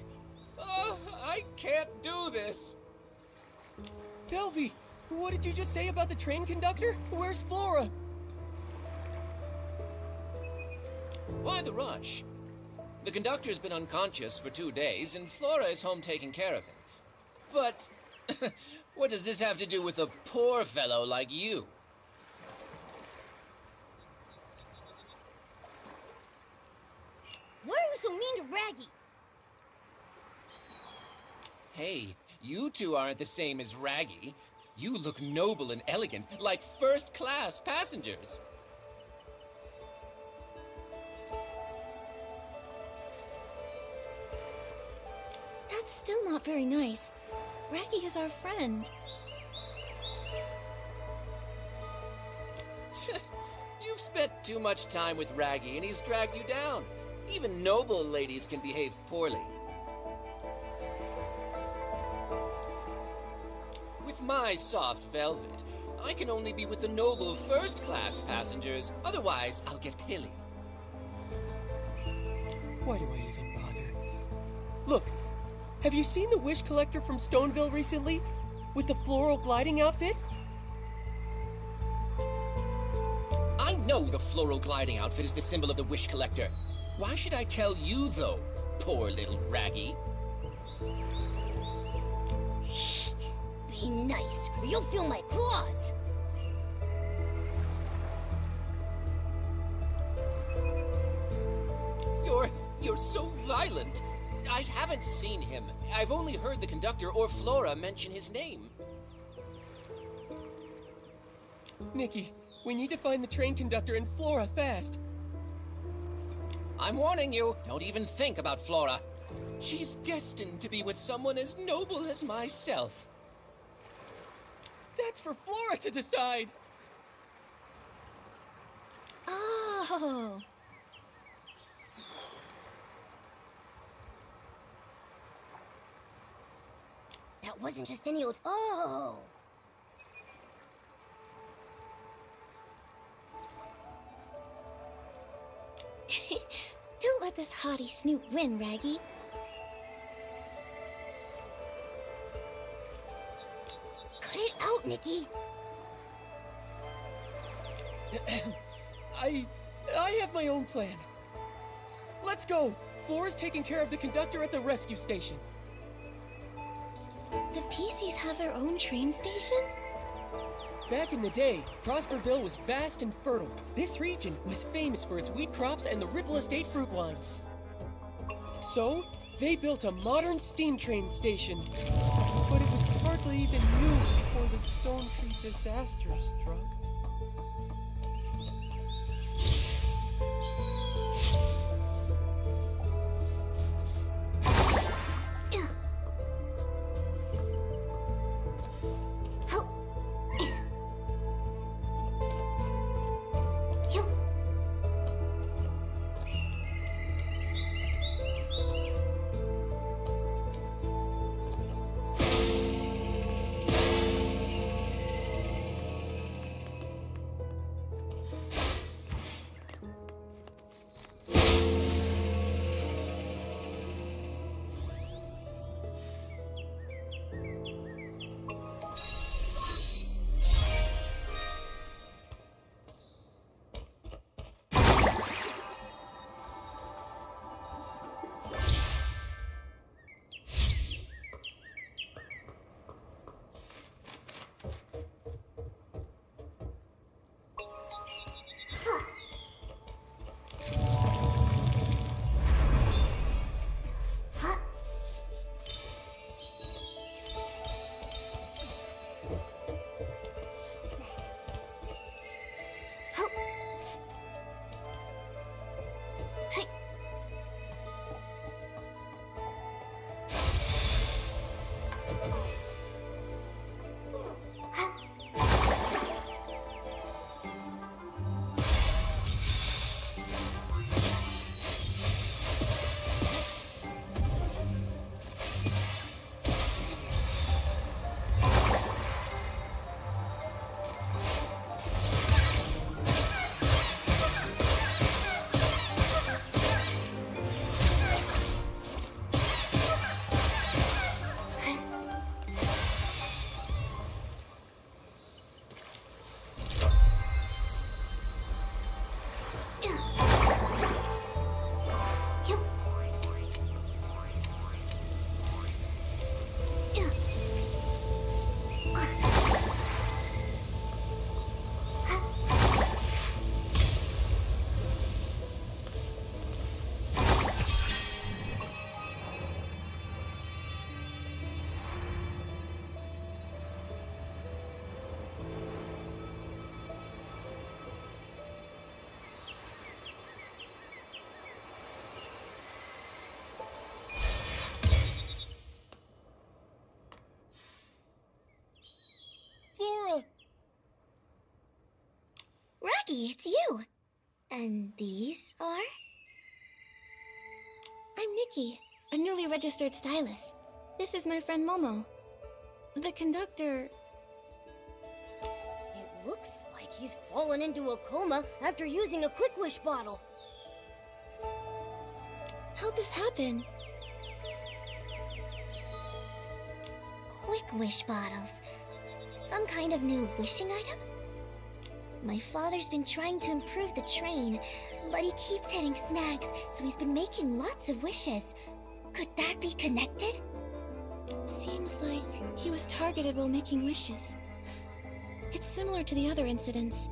Oh, I can't do this. Velvy, what did you just say about the train conductor? Where's Flora? Why the rush? The conductor's been unconscious for 2 days, and Flora is home taking care of him. But what does this have to do with a poor fellow like you? Why are you so mean to Raggy? Hey, you two aren't the same as Raggy. You look noble and elegant, like first-class passengers. That's still not very nice. Raggy is our friend. You've spent too much time with Raggy, and he's dragged you down. Even noble ladies can behave poorly. With my soft velvet, I can only be with the noble first-class passengers. Otherwise, I'll get pilly. Why do I even bother? Look, have you seen the wish collector from Stoneville recently? With the floral gliding outfit? I know the floral gliding outfit is the symbol of the wish collector. Why should I tell you, though, poor little Raggy? Shh. Be nice, or you'll feel my claws. You're so violent. I haven't seen him. I've only heard the conductor or Flora mention his name. Nikki, we need to find the train conductor and Flora fast. I'm warning you, don't even think about Flora. She's destined to be with someone as noble as myself. That's for Flora to decide. Oh. That wasn't just any old. Oh! Don't let this haughty snoot win, Raggy. Cut it out, Nikki. I have my own plan. Let's go. Flora's taking care of the conductor at the rescue station. The PCs have their own train station? Back in the day, Prosperville was vast and fertile. This region was famous for its wheat crops and the Ripple Estate fruit wines. So, they built a modern steam train station. But it was hardly even used before the Stone Tree disaster struck. Nikki, a newly registered stylist. This is my friend Momo. The conductor... It looks like he's fallen into a coma after using a Quick Wish bottle. How'd this happen? Quick Wish bottles. Some kind of new wishing item? My father's been trying to improve the train, but he keeps hitting snags, so he's been making lots of wishes. Could that be connected? Seems like he was targeted while making wishes. It's similar to the other incidents.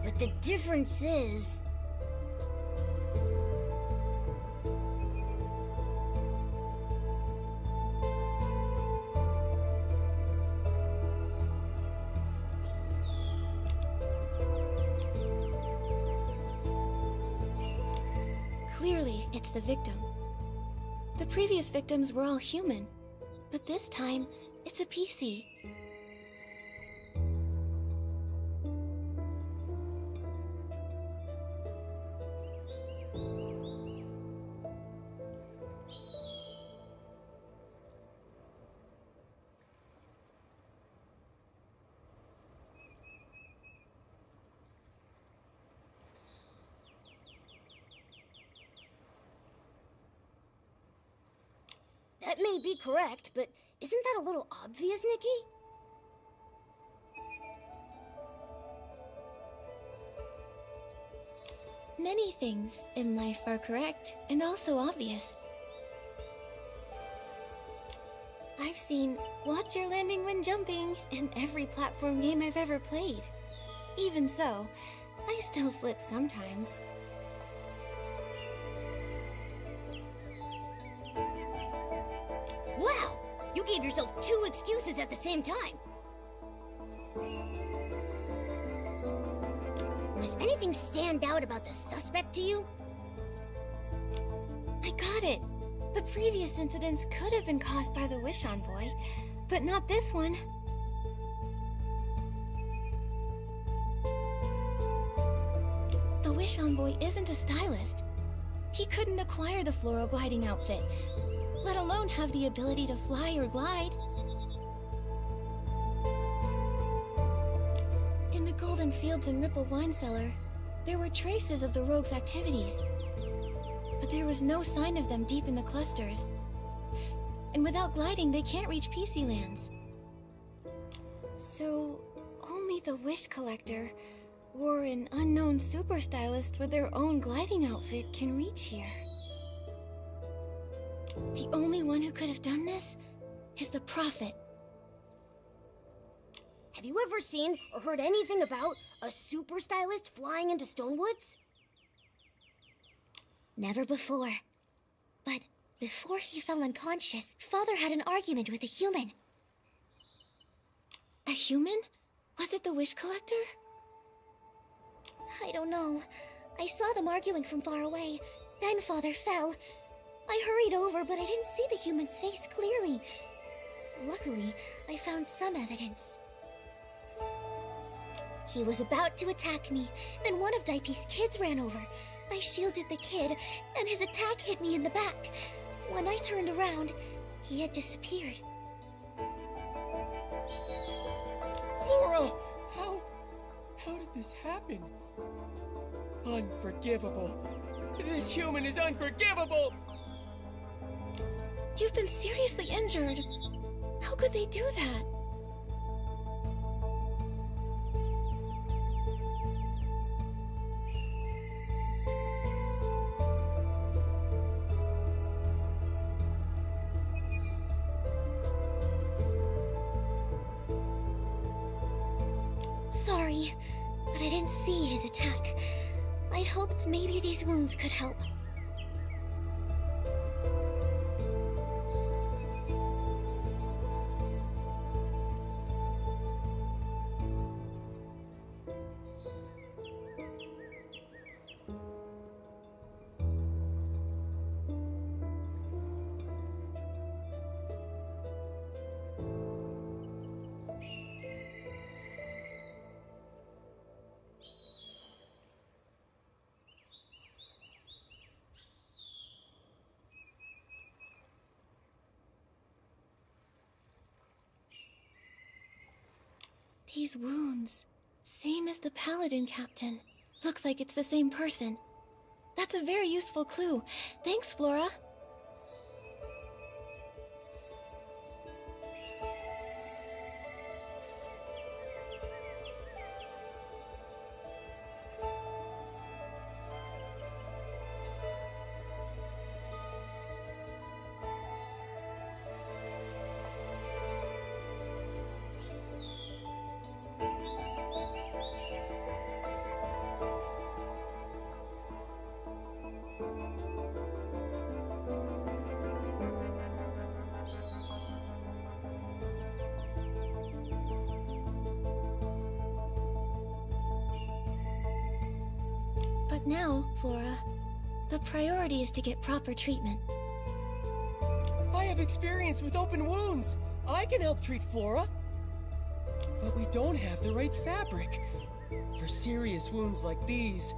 But the difference is... Clearly, it's the victim. The previous victims were all human, but this time, it's a PC. That may be correct, but isn't that a little obvious, Nikki? Many things in life are correct and also obvious. I've seen "Watch your landing when jumping" in every platform game I've ever played. Even so, I still slip sometimes. Wow! You gave yourself 2 excuses at the same time! Does anything stand out about the suspect to you? I got it. The previous incidents could have been caused by the Wish Envoy, but not this one. The Wish Envoy isn't a stylist. He couldn't acquire the floral gliding outfit, let alone have the ability to fly or glide. In the Golden Fields and Ripple Wine Cellar, there were traces of the rogues' activities, but there was no sign of them deep in the clusters. And without gliding, they can't reach PC lands. So, only the Wish Collector, or an unknown super stylist with their own gliding outfit can reach here. The only one who could have done this is the Prophet. Have you ever seen or heard anything about a super stylist flying into Stonewoods? Never before. But before he fell unconscious, Father had an argument with a human. A human? Was it the Wish Collector? I don't know. I saw them arguing from far away. Then Father fell. I hurried over, but I didn't see the human's face clearly. Luckily, I found some evidence. He was about to attack me, then one of Daipi's kids ran over. I shielded the kid, and his attack hit me in the back. When I turned around, he had disappeared. Flora! How did this happen? Unforgivable. This human is unforgivable! You've been seriously injured. How could they do that? Sorry, but I didn't see his attack. I'd hoped maybe these wounds could help. These wounds. Same as the paladin captain. Looks like it's the same person. That's a very useful clue. Thanks, Flora. But now, Flora, the priority is to get proper treatment. I have experience with open wounds. I can help treat Flora. But we don't have the right fabric. For serious wounds like these,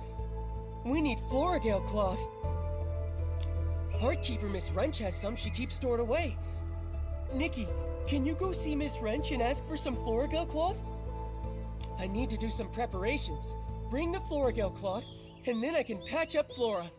we need Floragale cloth. Heartkeeper Miss Wrench has some she keeps stored away. Nikki, can you go see Miss Wrench and ask for some Floragale cloth? I need to do some preparations. Bring the Floragale cloth, and then I can patch up Flora.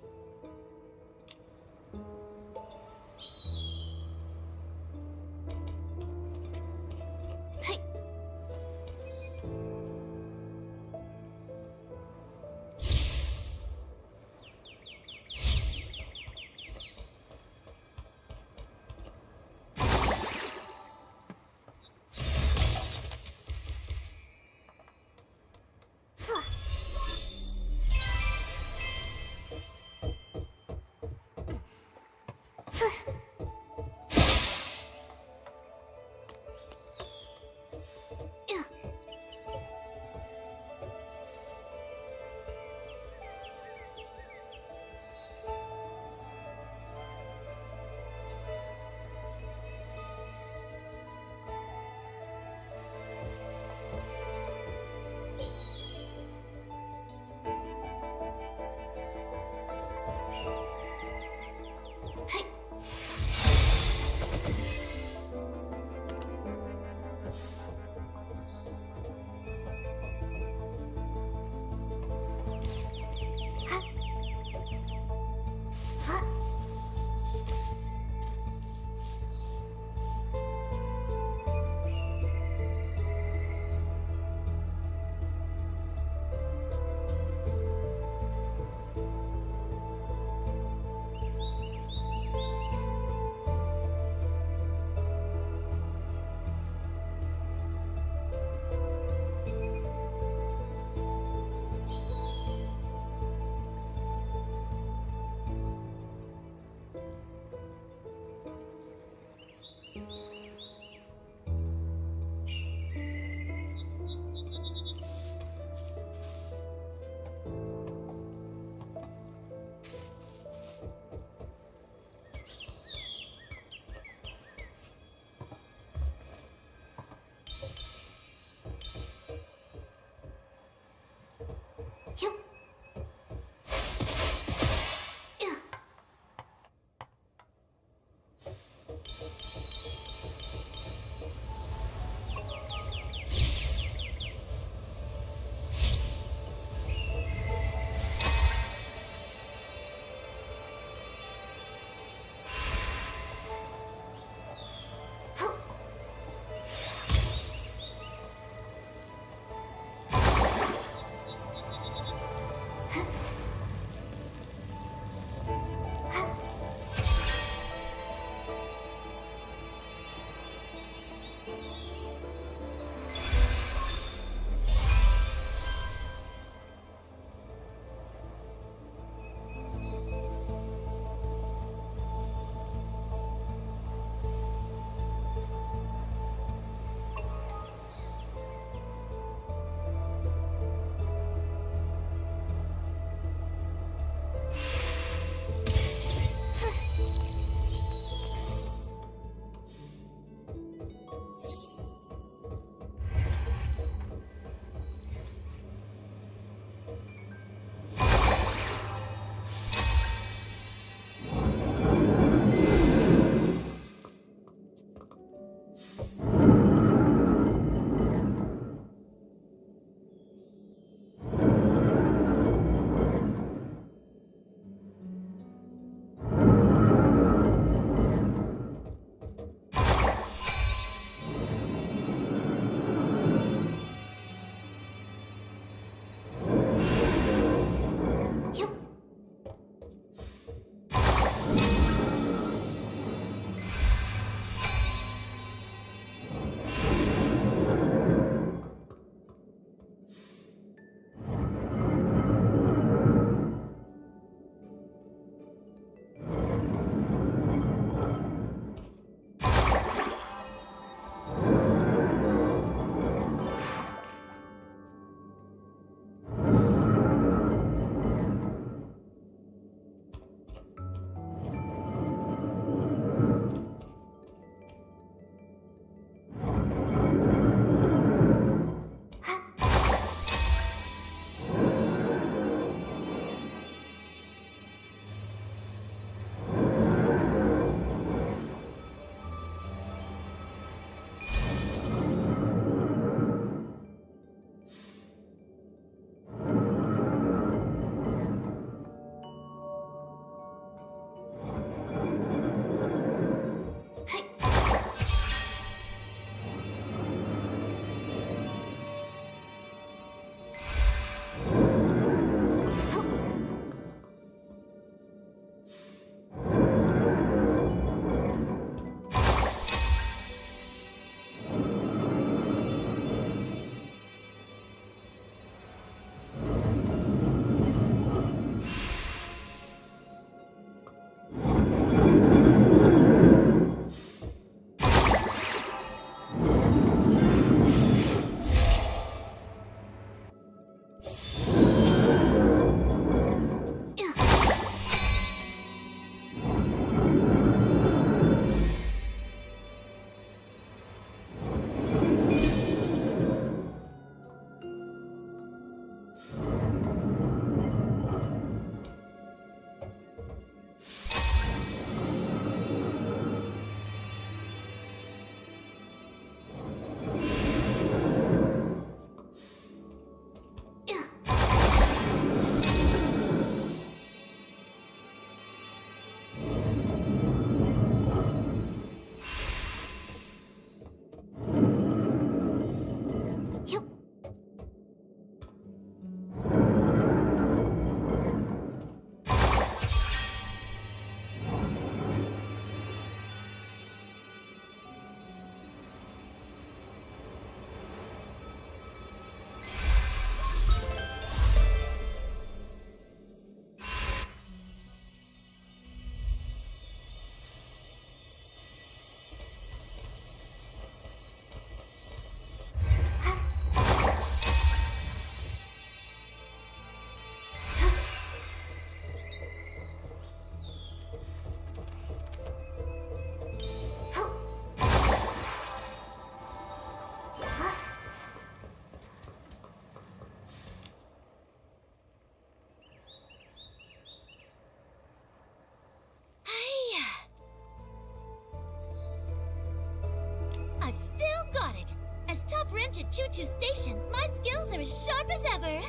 Choo-Choo Station, my skills are as sharp as ever.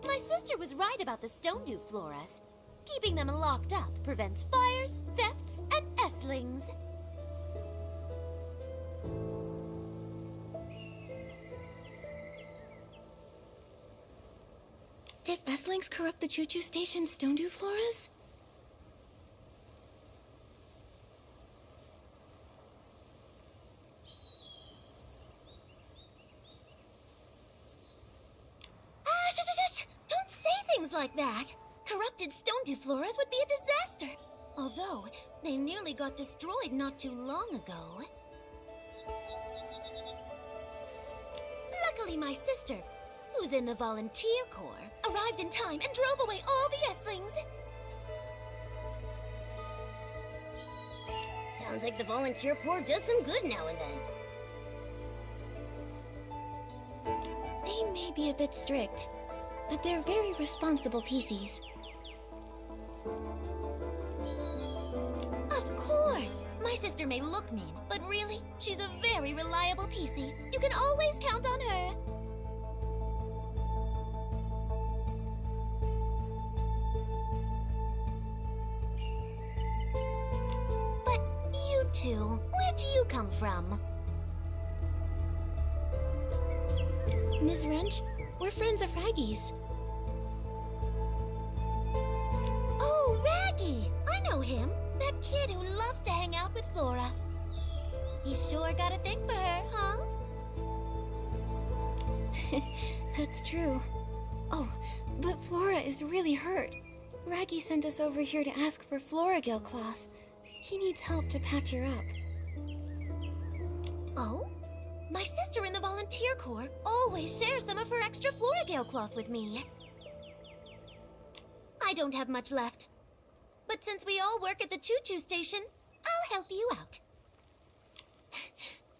My sister was right about the stone dew floras. Keeping them locked up prevents fires, thefts, and estlings. Did estlings corrupt the Choo-Choo Station's stone dew floras? Don't say things like that. Corrupted stone dew floras would be a disaster. Although, they nearly got destroyed not too long ago. Luckily, my sister, who's in the volunteer corps, arrived in time and drove away all the estlings. Sounds like the volunteer corps does some good now and then. They may be a bit strict, but they're very responsible PCs. Of course! My sister may look mean, but really, she's a very reliable PC. You can always count on her. But you two, where do you come from? Ms. Wrench, we're friends of Raggy's. Oh, Raggy! I know him. That kid who loves to hang out with Flora. He sure got a thing for her, huh? That's true. Oh, but Flora is really hurt. Raggy sent us over here to ask for Floragale cloth. He needs help to patch her up. Oh? My sister in the volunteer corps always shares some of her extra Floragale cloth with me. I don't have much left. But since we all work at the Choo-Choo Station, I'll help you out.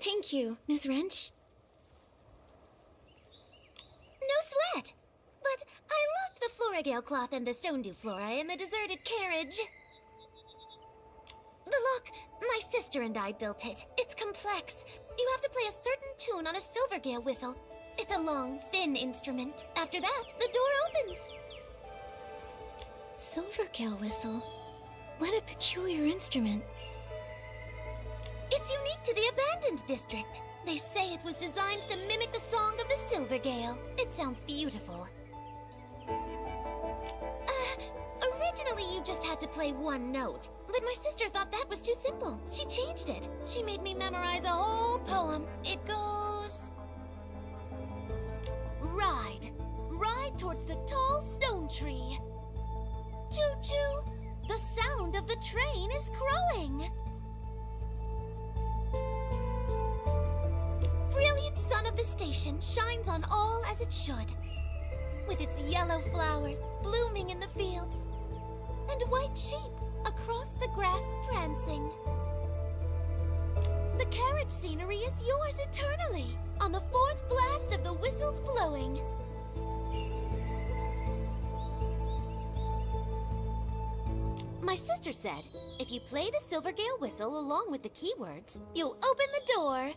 Thank you, Ms. Wrench. No sweat. But I left the Floragale cloth and the stone dew flora in the deserted carriage. The lock, my sister and I built it. It's complex. You have to play a certain tune on a Silvergale whistle. It's a long, thin instrument. After that, the door opens. Silvergale whistle? What a peculiar instrument. It's unique to the abandoned district. They say it was designed to mimic the song of the Silvergale. It sounds beautiful. Originally you just had to play one note, but my sister thought that was too simple. She changed it. She made me memorize a whole poem. It goes... Ride. Ride towards the tall stone tree. Choo-choo! The sound of the train is crowing. Brilliant sun of the station shines on all as it should. With its yellow flowers blooming in the fields, and white sheep across the grass prancing. The carriage scenery is yours eternally, on the fourth blast of the whistles blowing. My sister said, if you play the Silvergale whistle along with the keywords, you'll open the door.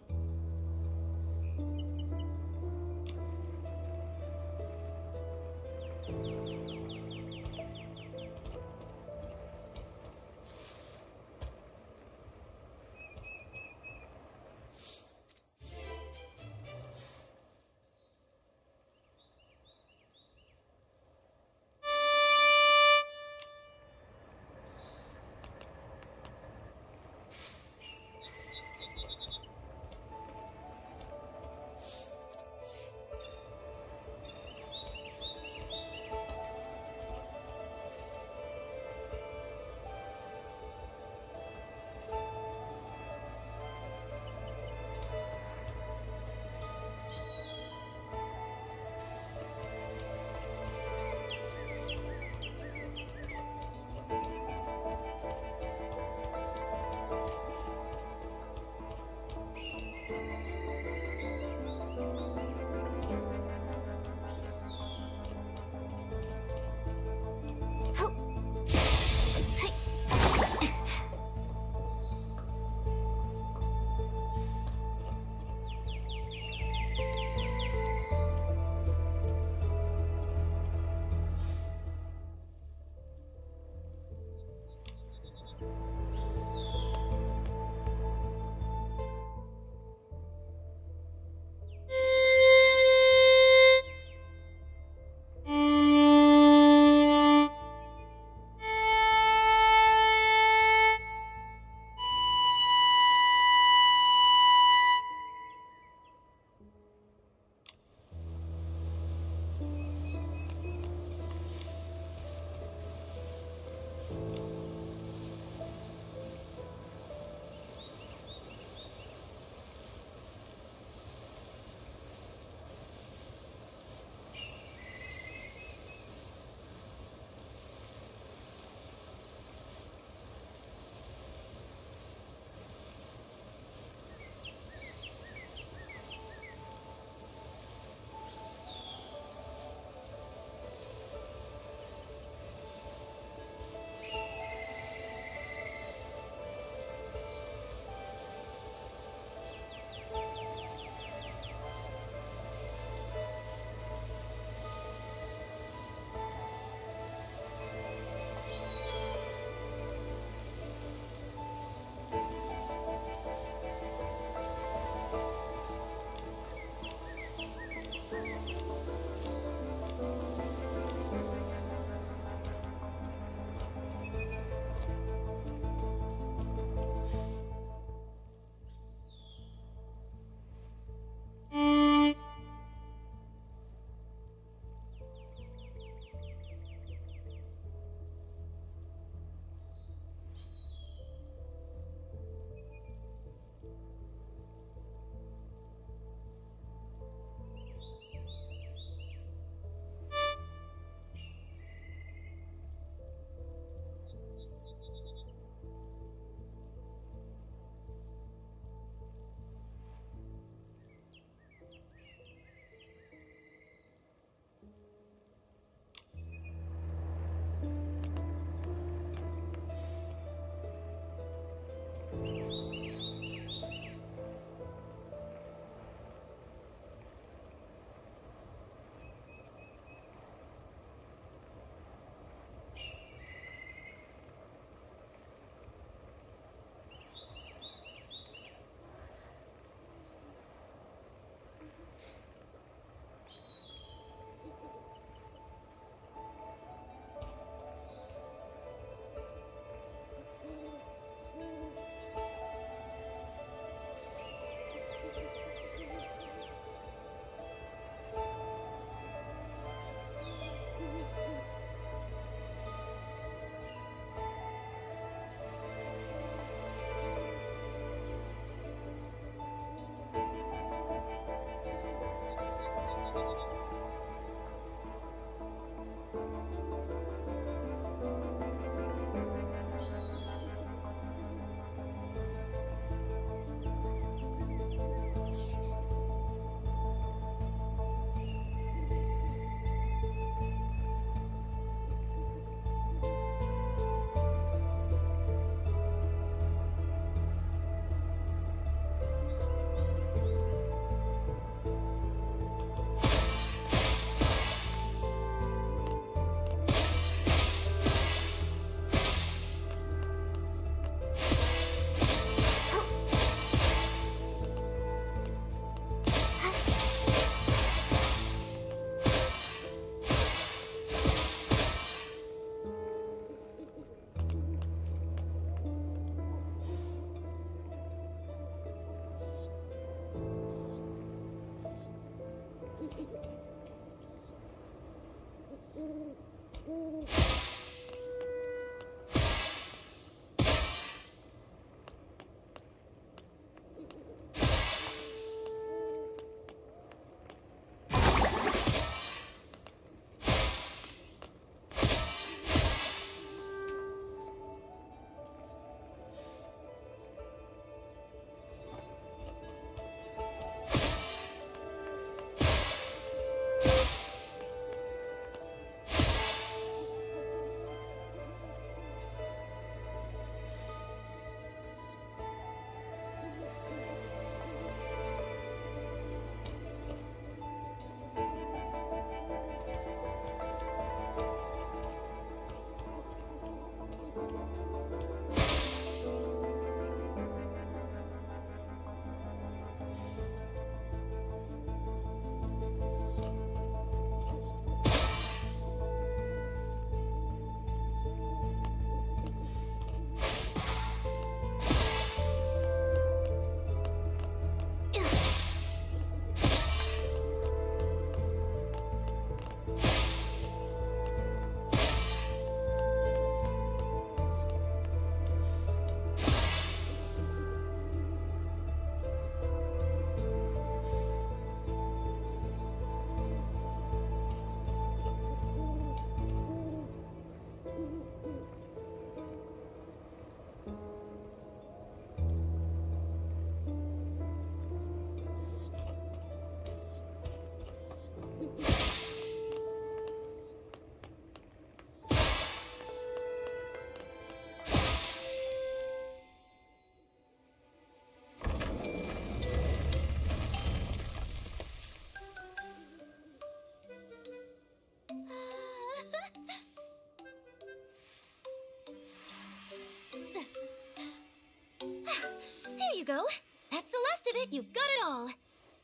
go. That's the last of it. You've got it all.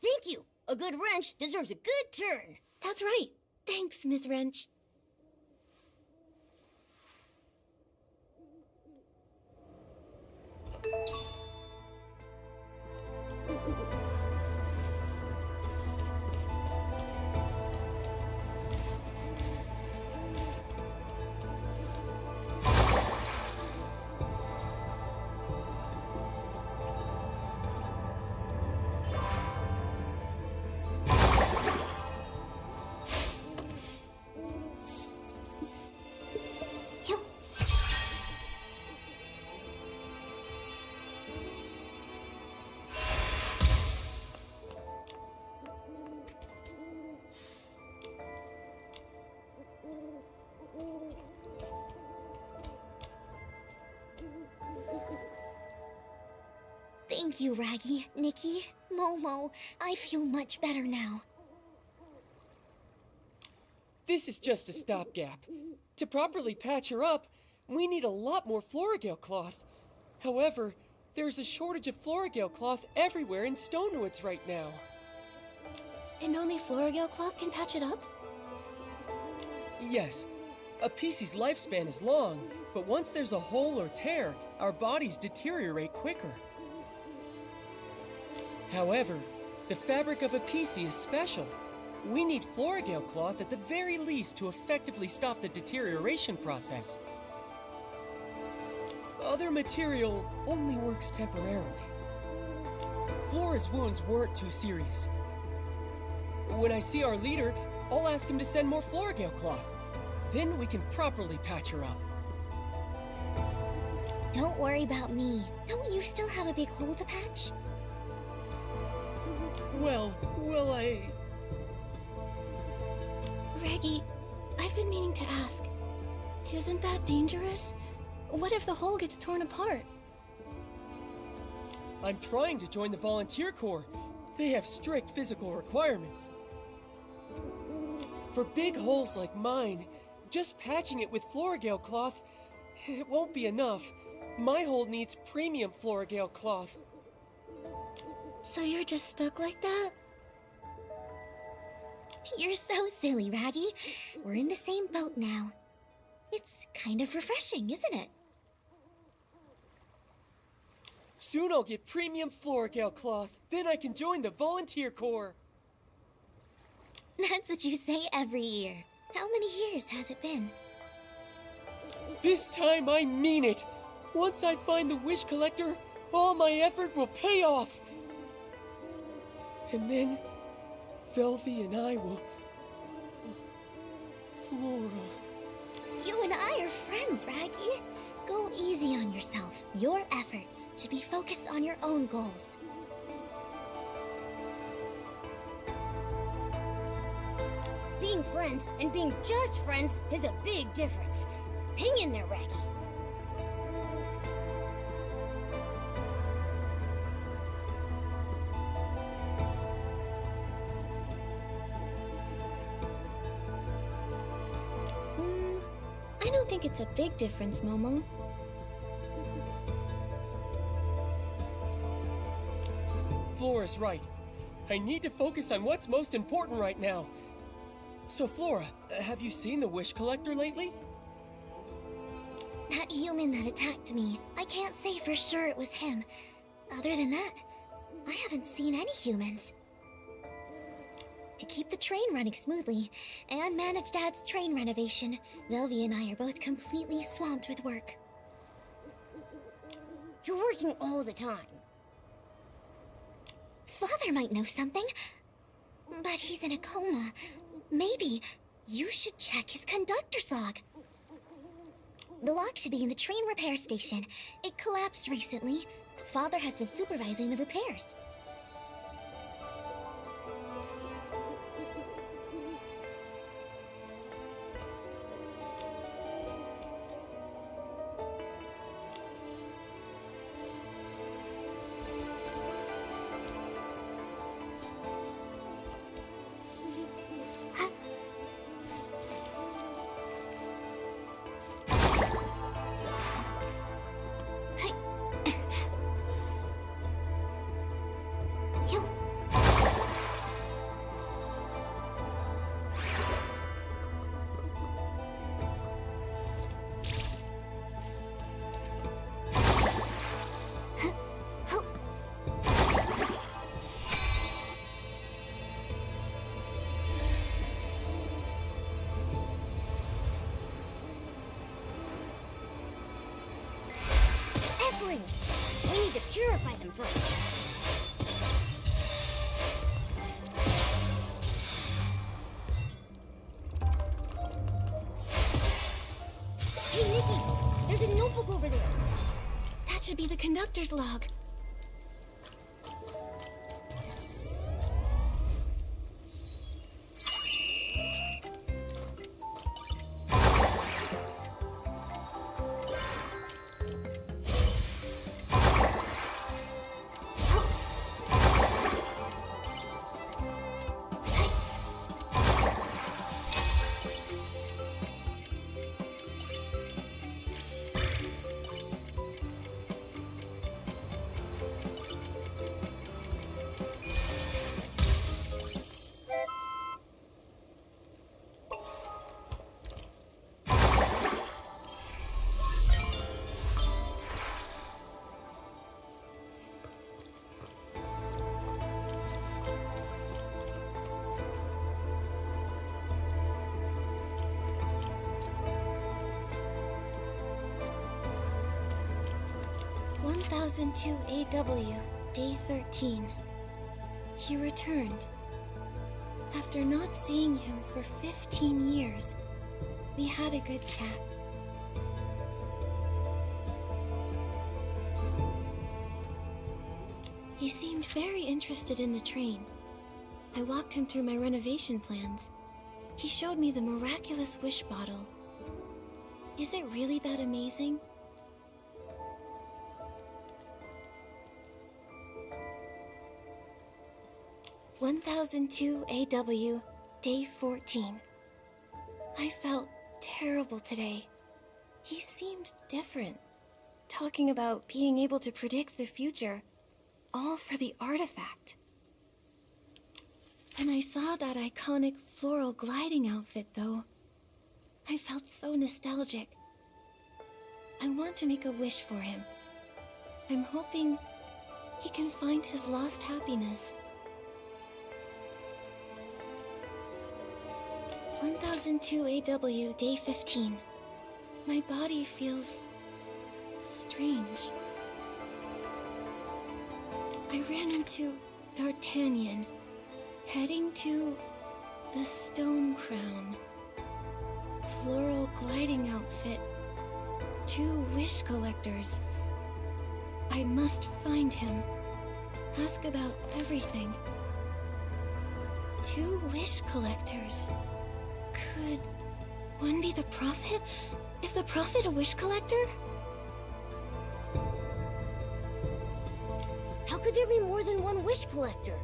Thank you. A good wrench deserves a good turn. That's right. Thanks, Miss Wrench. Thank you, Raggy, Nikki, Momo. I feel much better now. This is just a stopgap. To properly patch her up, we need a lot more Florigale cloth. However, there's a shortage of Florigale cloth everywhere in Stonewoods right now. And only Florigale cloth can patch it up? Yes, a PC's lifespan is long, but once there's a hole or tear, our bodies deteriorate quicker. However, the fabric of a PC is special. We need Florigale cloth at the very least to effectively stop the deterioration process. Other material only works temporarily. Flora's wounds weren't too serious. When I see our leader, I'll ask him to send more Florigale cloth. Then we can properly patch her up. Don't worry about me. Don't you still have a big hole to patch? Well, Reggie, I've been meaning to ask. Isn't that dangerous? What if the hole gets torn apart? I'm trying to join the volunteer corps. They have strict physical requirements. For big holes like mine, just patching it with Florigale cloth, it won't be enough. My hole needs premium Florigale cloth. So you're just stuck like that? You're so silly, Raggy. We're in the same boat now. It's kind of refreshing, isn't it? Soon I'll get premium Florigale cloth. Then I can join the volunteer corps. That's what you say every year. How many years has it been? This time I mean it. Once I find the wish collector, all my effort will pay off. And then, Velvy and I will... Flora... You and I are friends, Raggy. Go easy on yourself. Your efforts should be focused on your own goals. Being friends and being just friends is a big difference. Hang in there, Raggy. I don't think it's a big difference, Momo. Flora's right. I need to focus on what's most important right now. So, Flora, have you seen the wish collector lately? That human that attacked me, I can't say for sure it was him. Other than that, I haven't seen any humans. To keep the train running smoothly and manage Dad's train renovation, Velvy and I are both completely swamped with work. You're working all the time. Father might know something, but he's in a coma. Maybe you should check his conductor's log. The log should be in the train repair station. It collapsed recently, so Father has been supervising the repairs. springs. We need to purify them first. Hey, Nikki! There's a notebook over there! That should be the conductor's log. "1002 AW, Day 13. He returned. After not seeing him for 15 years, we had a good chat. He seemed very interested in the train. I walked him through my renovation plans. He showed me the miraculous wish bottle. Is it really that amazing? "1002 AW, Day 14. I felt terrible today. He seemed different, talking about being able to predict the future, all for the artifact. When I saw that iconic floral gliding outfit, though, I felt so nostalgic. I want to make a wish for him. I'm hoping he can find his lost happiness. 1002 AW, Day 15. My body feels strange. I ran into D'Artagnan, heading to the Stone Crown. Floral gliding outfit. 2 wish collectors. I must find him. Ask about everything. 2 wish collectors. Could one be the Prophet? Is the Prophet a wish collector? How could there be more than one wish collector?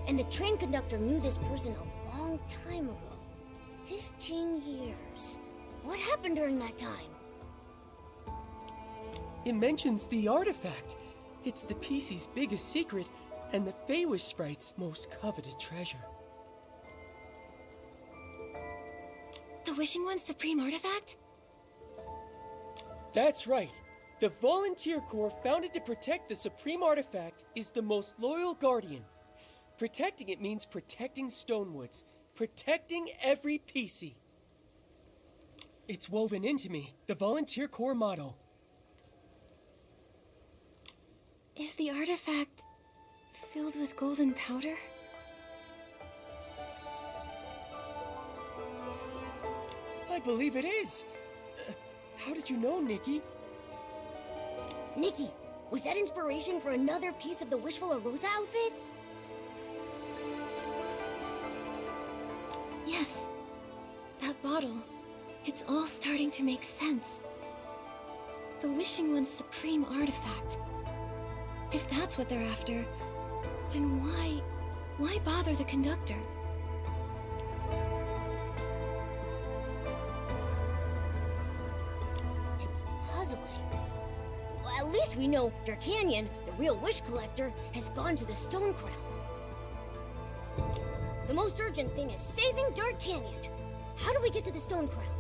And the train conductor knew this person a long time ago. 15 years. What happened during that time? It mentions the artifact. It's the PC's biggest secret, and the Feywish Sprite's most coveted treasure. The Wishing One's supreme artifact? That's right. The Volunteer Corps, founded to protect the supreme artifact, is the most loyal guardian. Protecting it means protecting Stonewoods, protecting every PC. It's woven into me, the Volunteer Corps motto. Is the artifact filled with golden powder? I believe it is. How did you know, Nikki? Nikki, was that inspiration for another piece of the Wishful Rosa outfit? Yes. That bottle. It's all starting to make sense. The Wishing One's supreme artifact. If that's what they're after, then why bother the conductor? It's puzzling. Well, at least we know D'Artagnan, the real wish collector, has gone to the Stone Crown. The most urgent thing is saving D'Artagnan. How do we get to the Stone Crown?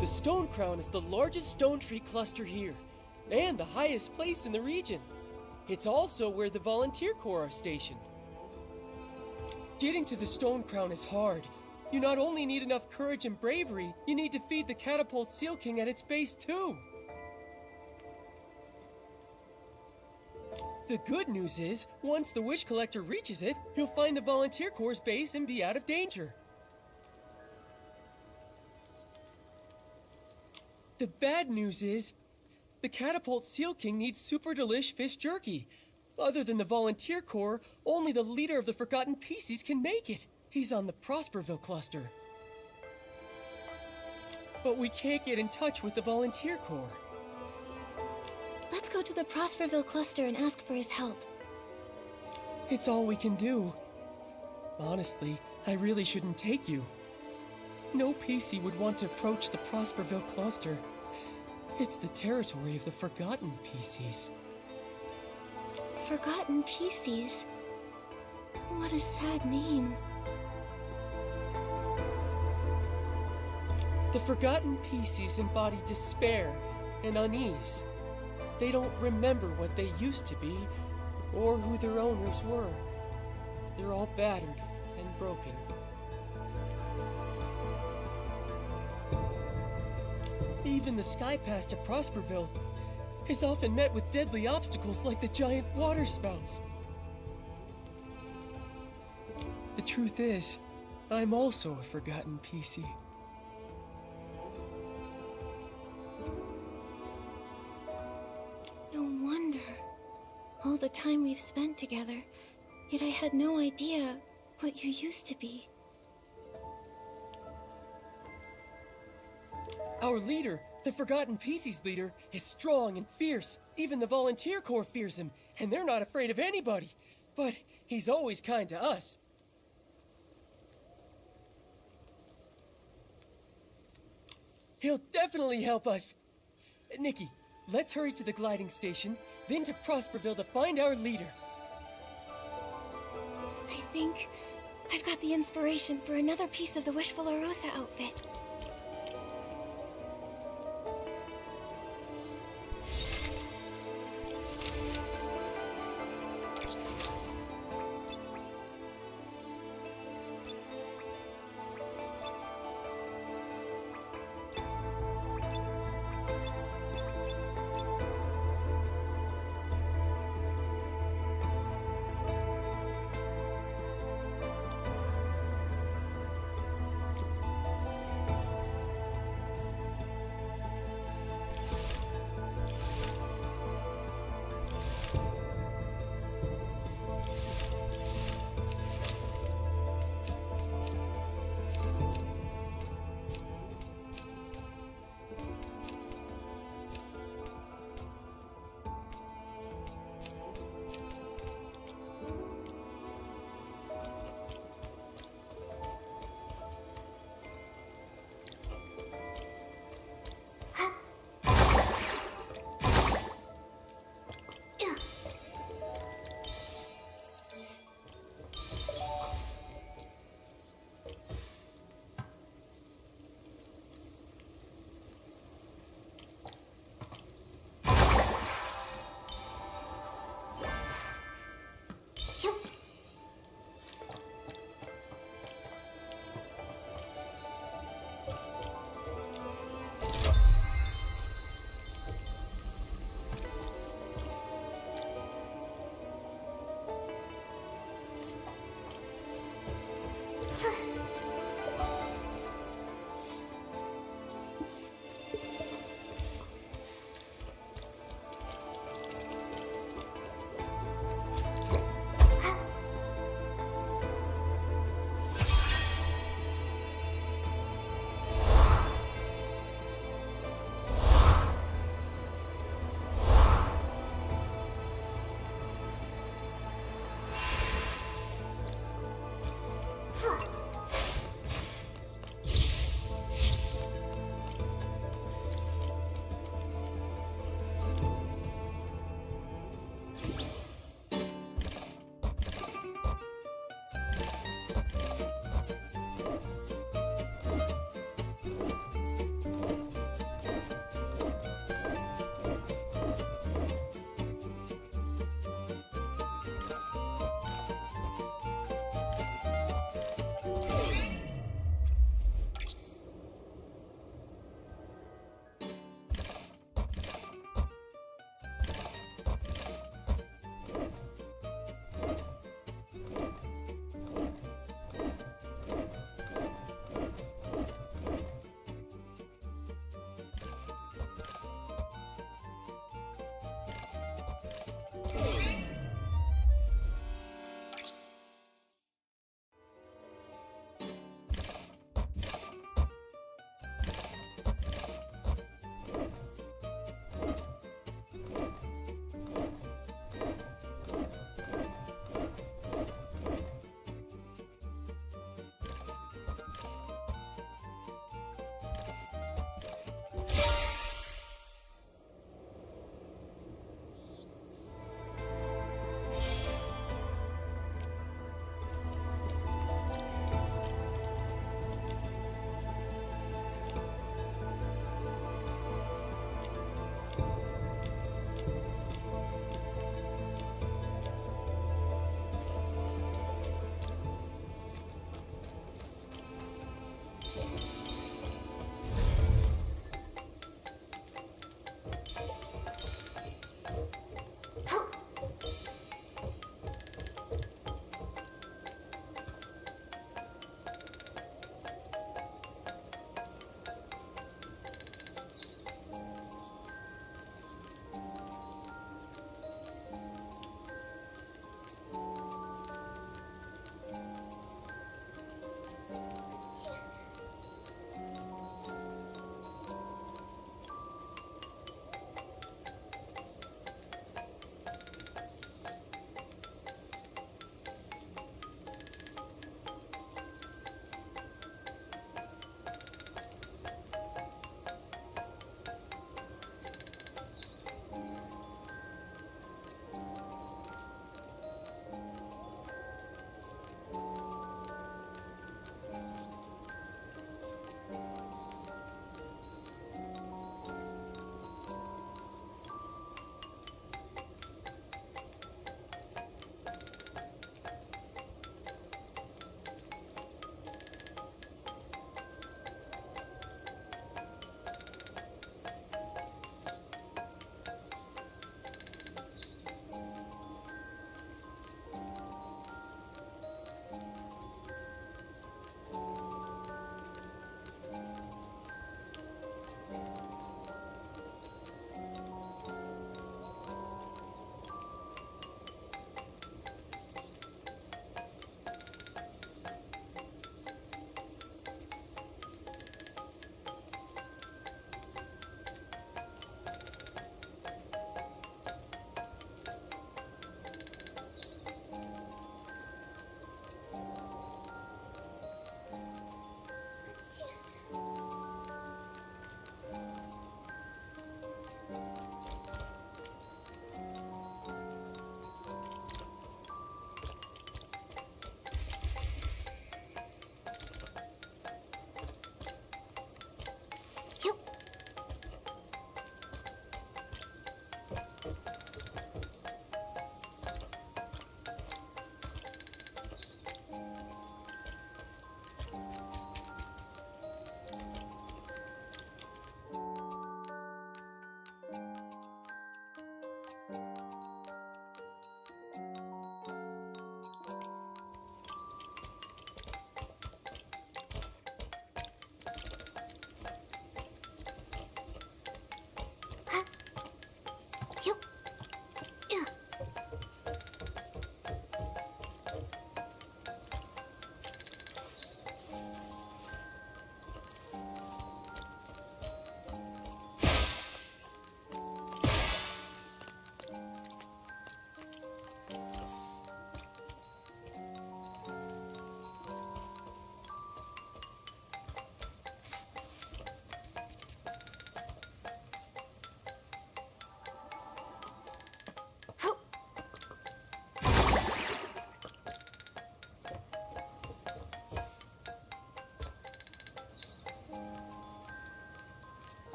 The Stone Crown is the largest stone tree cluster here, and the highest place in the region. It's also where the Volunteer Corps are stationed. Getting to the Stone Crown is hard. You not only need enough courage and bravery, you need to feed the Catapult Seal King at its base too. The good news is, once the Wish Collector reaches it, he'll find the Volunteer Corps' base and be out of danger. The bad news is, the Catapult Seal King needs super delish fish jerky. Other than the Volunteer Corps, only the leader of the Forgotten Pieces can make it. He's on the Prosperville cluster. But we can't get in touch with the Volunteer Corps. Let's go to the Prosperville cluster and ask for his help. It's all we can do. Honestly, I really shouldn't take you. No PC would want to approach the Prosperville cluster. It's the territory of the Forgotten PCs. Forgotten PCs? What a sad name. The Forgotten PCs embody despair and unease. They don't remember what they used to be, or who their owners were. They're all battered and broken. Even the sky pass to Prosperville is often met with deadly obstacles like the giant water spouts. The truth is, I'm also a Forgotten PC. No wonder. All the time we've spent together, yet I had no idea what you used to be. Our leader, the Forgotten PC's leader, is strong and fierce. Even the Volunteer Corps fears him, and they're not afraid of anybody. But he's always kind to us. He'll definitely help us. Nikki, let's hurry to the gliding station, then to Prosperville to find our leader. I think I've got the inspiration for another piece of the Wishful Rosa outfit.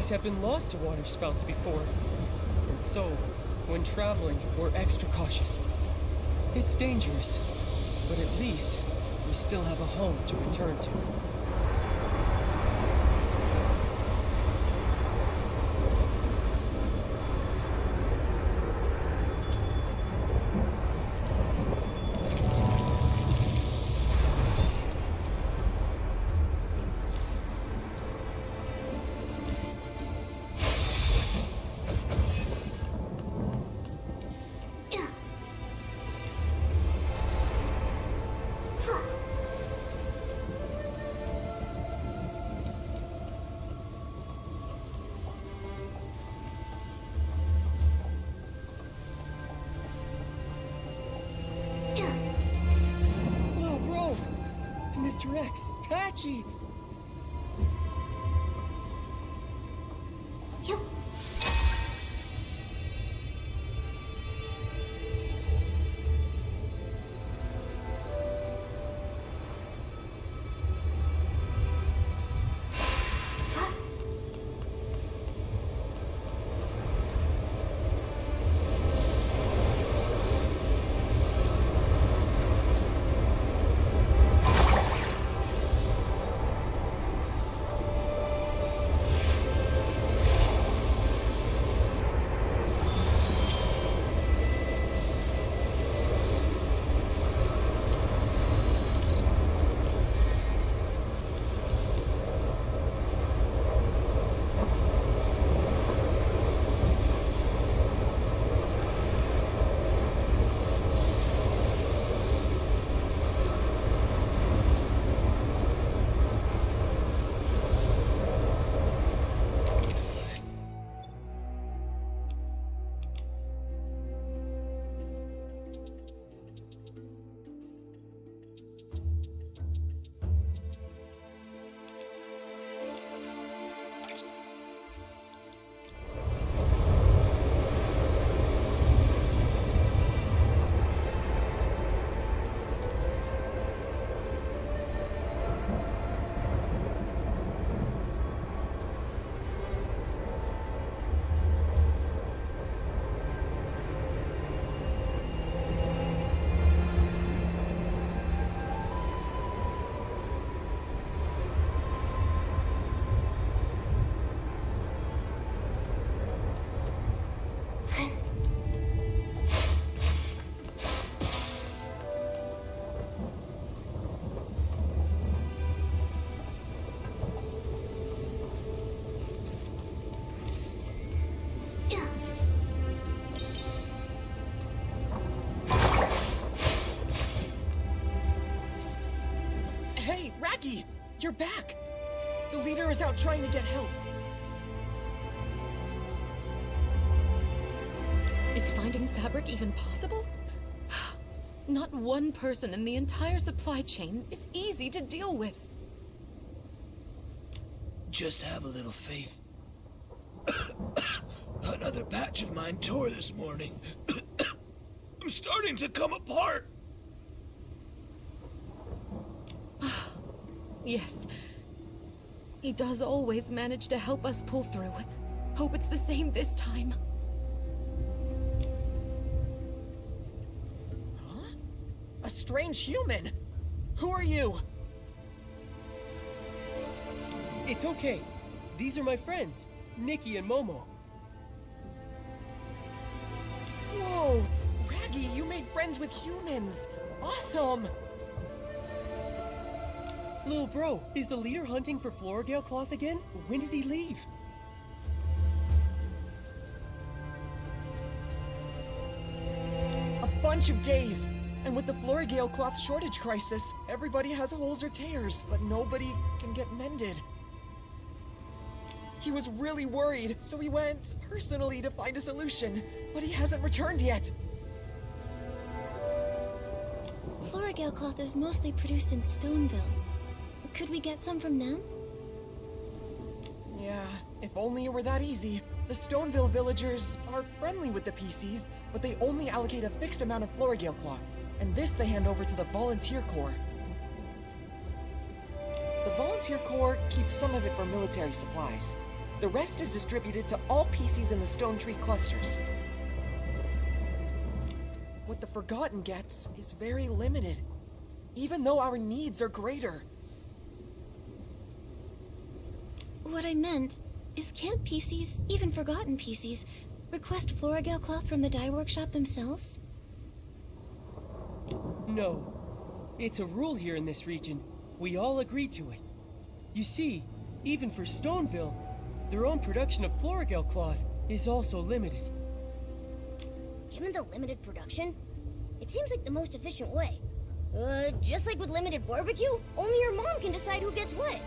Have been lost to water spouts before. And so, when traveling, we're extra cautious. It's dangerous, but at least we still have a home to return to. Mr. X, Patchy! Yup. Hey, Raggy! You're back! The leader is out trying to get help. Is finding fabric even possible? Not one person in the entire supply chain is easy to deal with. Just have a little faith. Another patch of mine tore this morning. I'm starting to come apart. Yes. He does always manage to help us pull through. Hope it's the same this time. Huh? A strange human? Who are you? It's okay. These are my friends, Nikki and Momo. Whoa! Raggy, you made friends with humans! Awesome! Little bro, is the leader hunting for Florigale cloth again? When did he leave? A bunch of days! And with the Florigale cloth shortage crisis, everybody has holes or tears, but nobody can get mended. He was really worried, so he went personally to find a solution, but he hasn't returned yet. Florigale cloth is mostly produced in Stoneville. Could we get some from them? Yeah, if only it were that easy. The Stoneville villagers are friendly with the PCs, but they only allocate a fixed amount of Florigale cloth, and this they hand over to the Volunteer Corps. The Volunteer Corps keeps some of it for military supplies. The rest is distributed to all PCs in the Stone Tree clusters. What the Forgotten gets is very limited, even though our needs are greater. What I meant is, can't PCs, even forgotten PCs, request Florigale cloth from the dye workshop themselves? No. It's a rule here in this region. We all agree to it. You see, even for Stoneville, their own production of Florigale cloth is also limited. Given the limited production, it seems like the most efficient way. Just like with limited barbecue, only your mom can decide who gets what.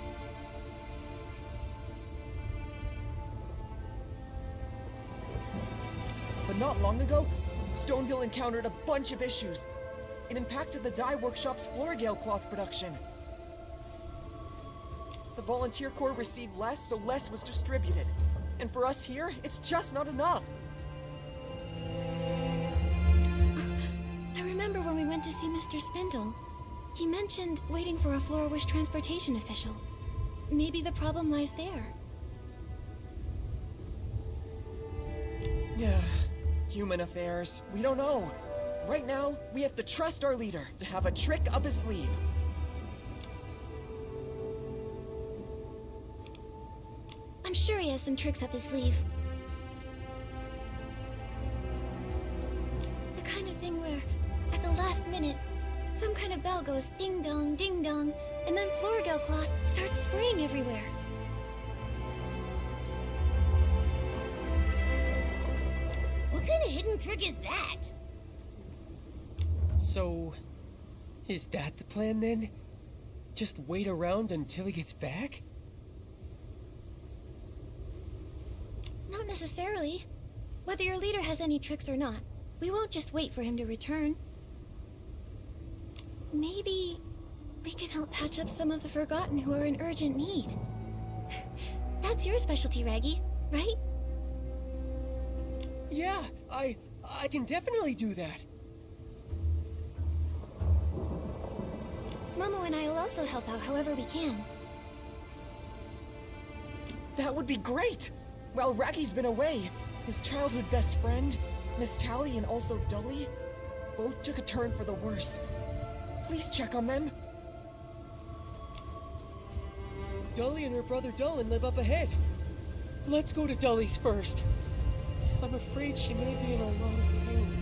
But not long ago, Stoneville encountered a bunch of issues. It impacted the dye workshop's Florigale cloth production. The volunteer corps received less, so less was distributed. And for us here, it's just not enough. I remember when we went to see Mr. Spindle. He mentioned waiting for a Flora Wish transportation official. Maybe the problem lies there. Yeah, human affairs. We don't know. Right now, we have to trust our leader to have a trick up his sleeve. I'm sure he has some tricks up his sleeve. The kind of thing where, at the last minute, some kind of bell goes ding-dong, ding-dong, and then Floragel cloth starts spraying everywhere. What kind of hidden trick is that? So, is that the plan then? Just wait around until he gets back? Not necessarily. Whether your leader has any tricks or not, we won't just wait for him to return. Maybe we can help patch up some of the forgotten who are in urgent need. That's your specialty, Raggy, right? Yeah, I can definitely do that. Momo and I will also help out however we can. That would be great! While Raggy's been away, his childhood best friend, Miss Tally and also Dully, both took a turn for the worse. Please check on them. Dully and her brother Dullin live up ahead. Let's go to Dully's first. I'm afraid she may be in a lot of pain.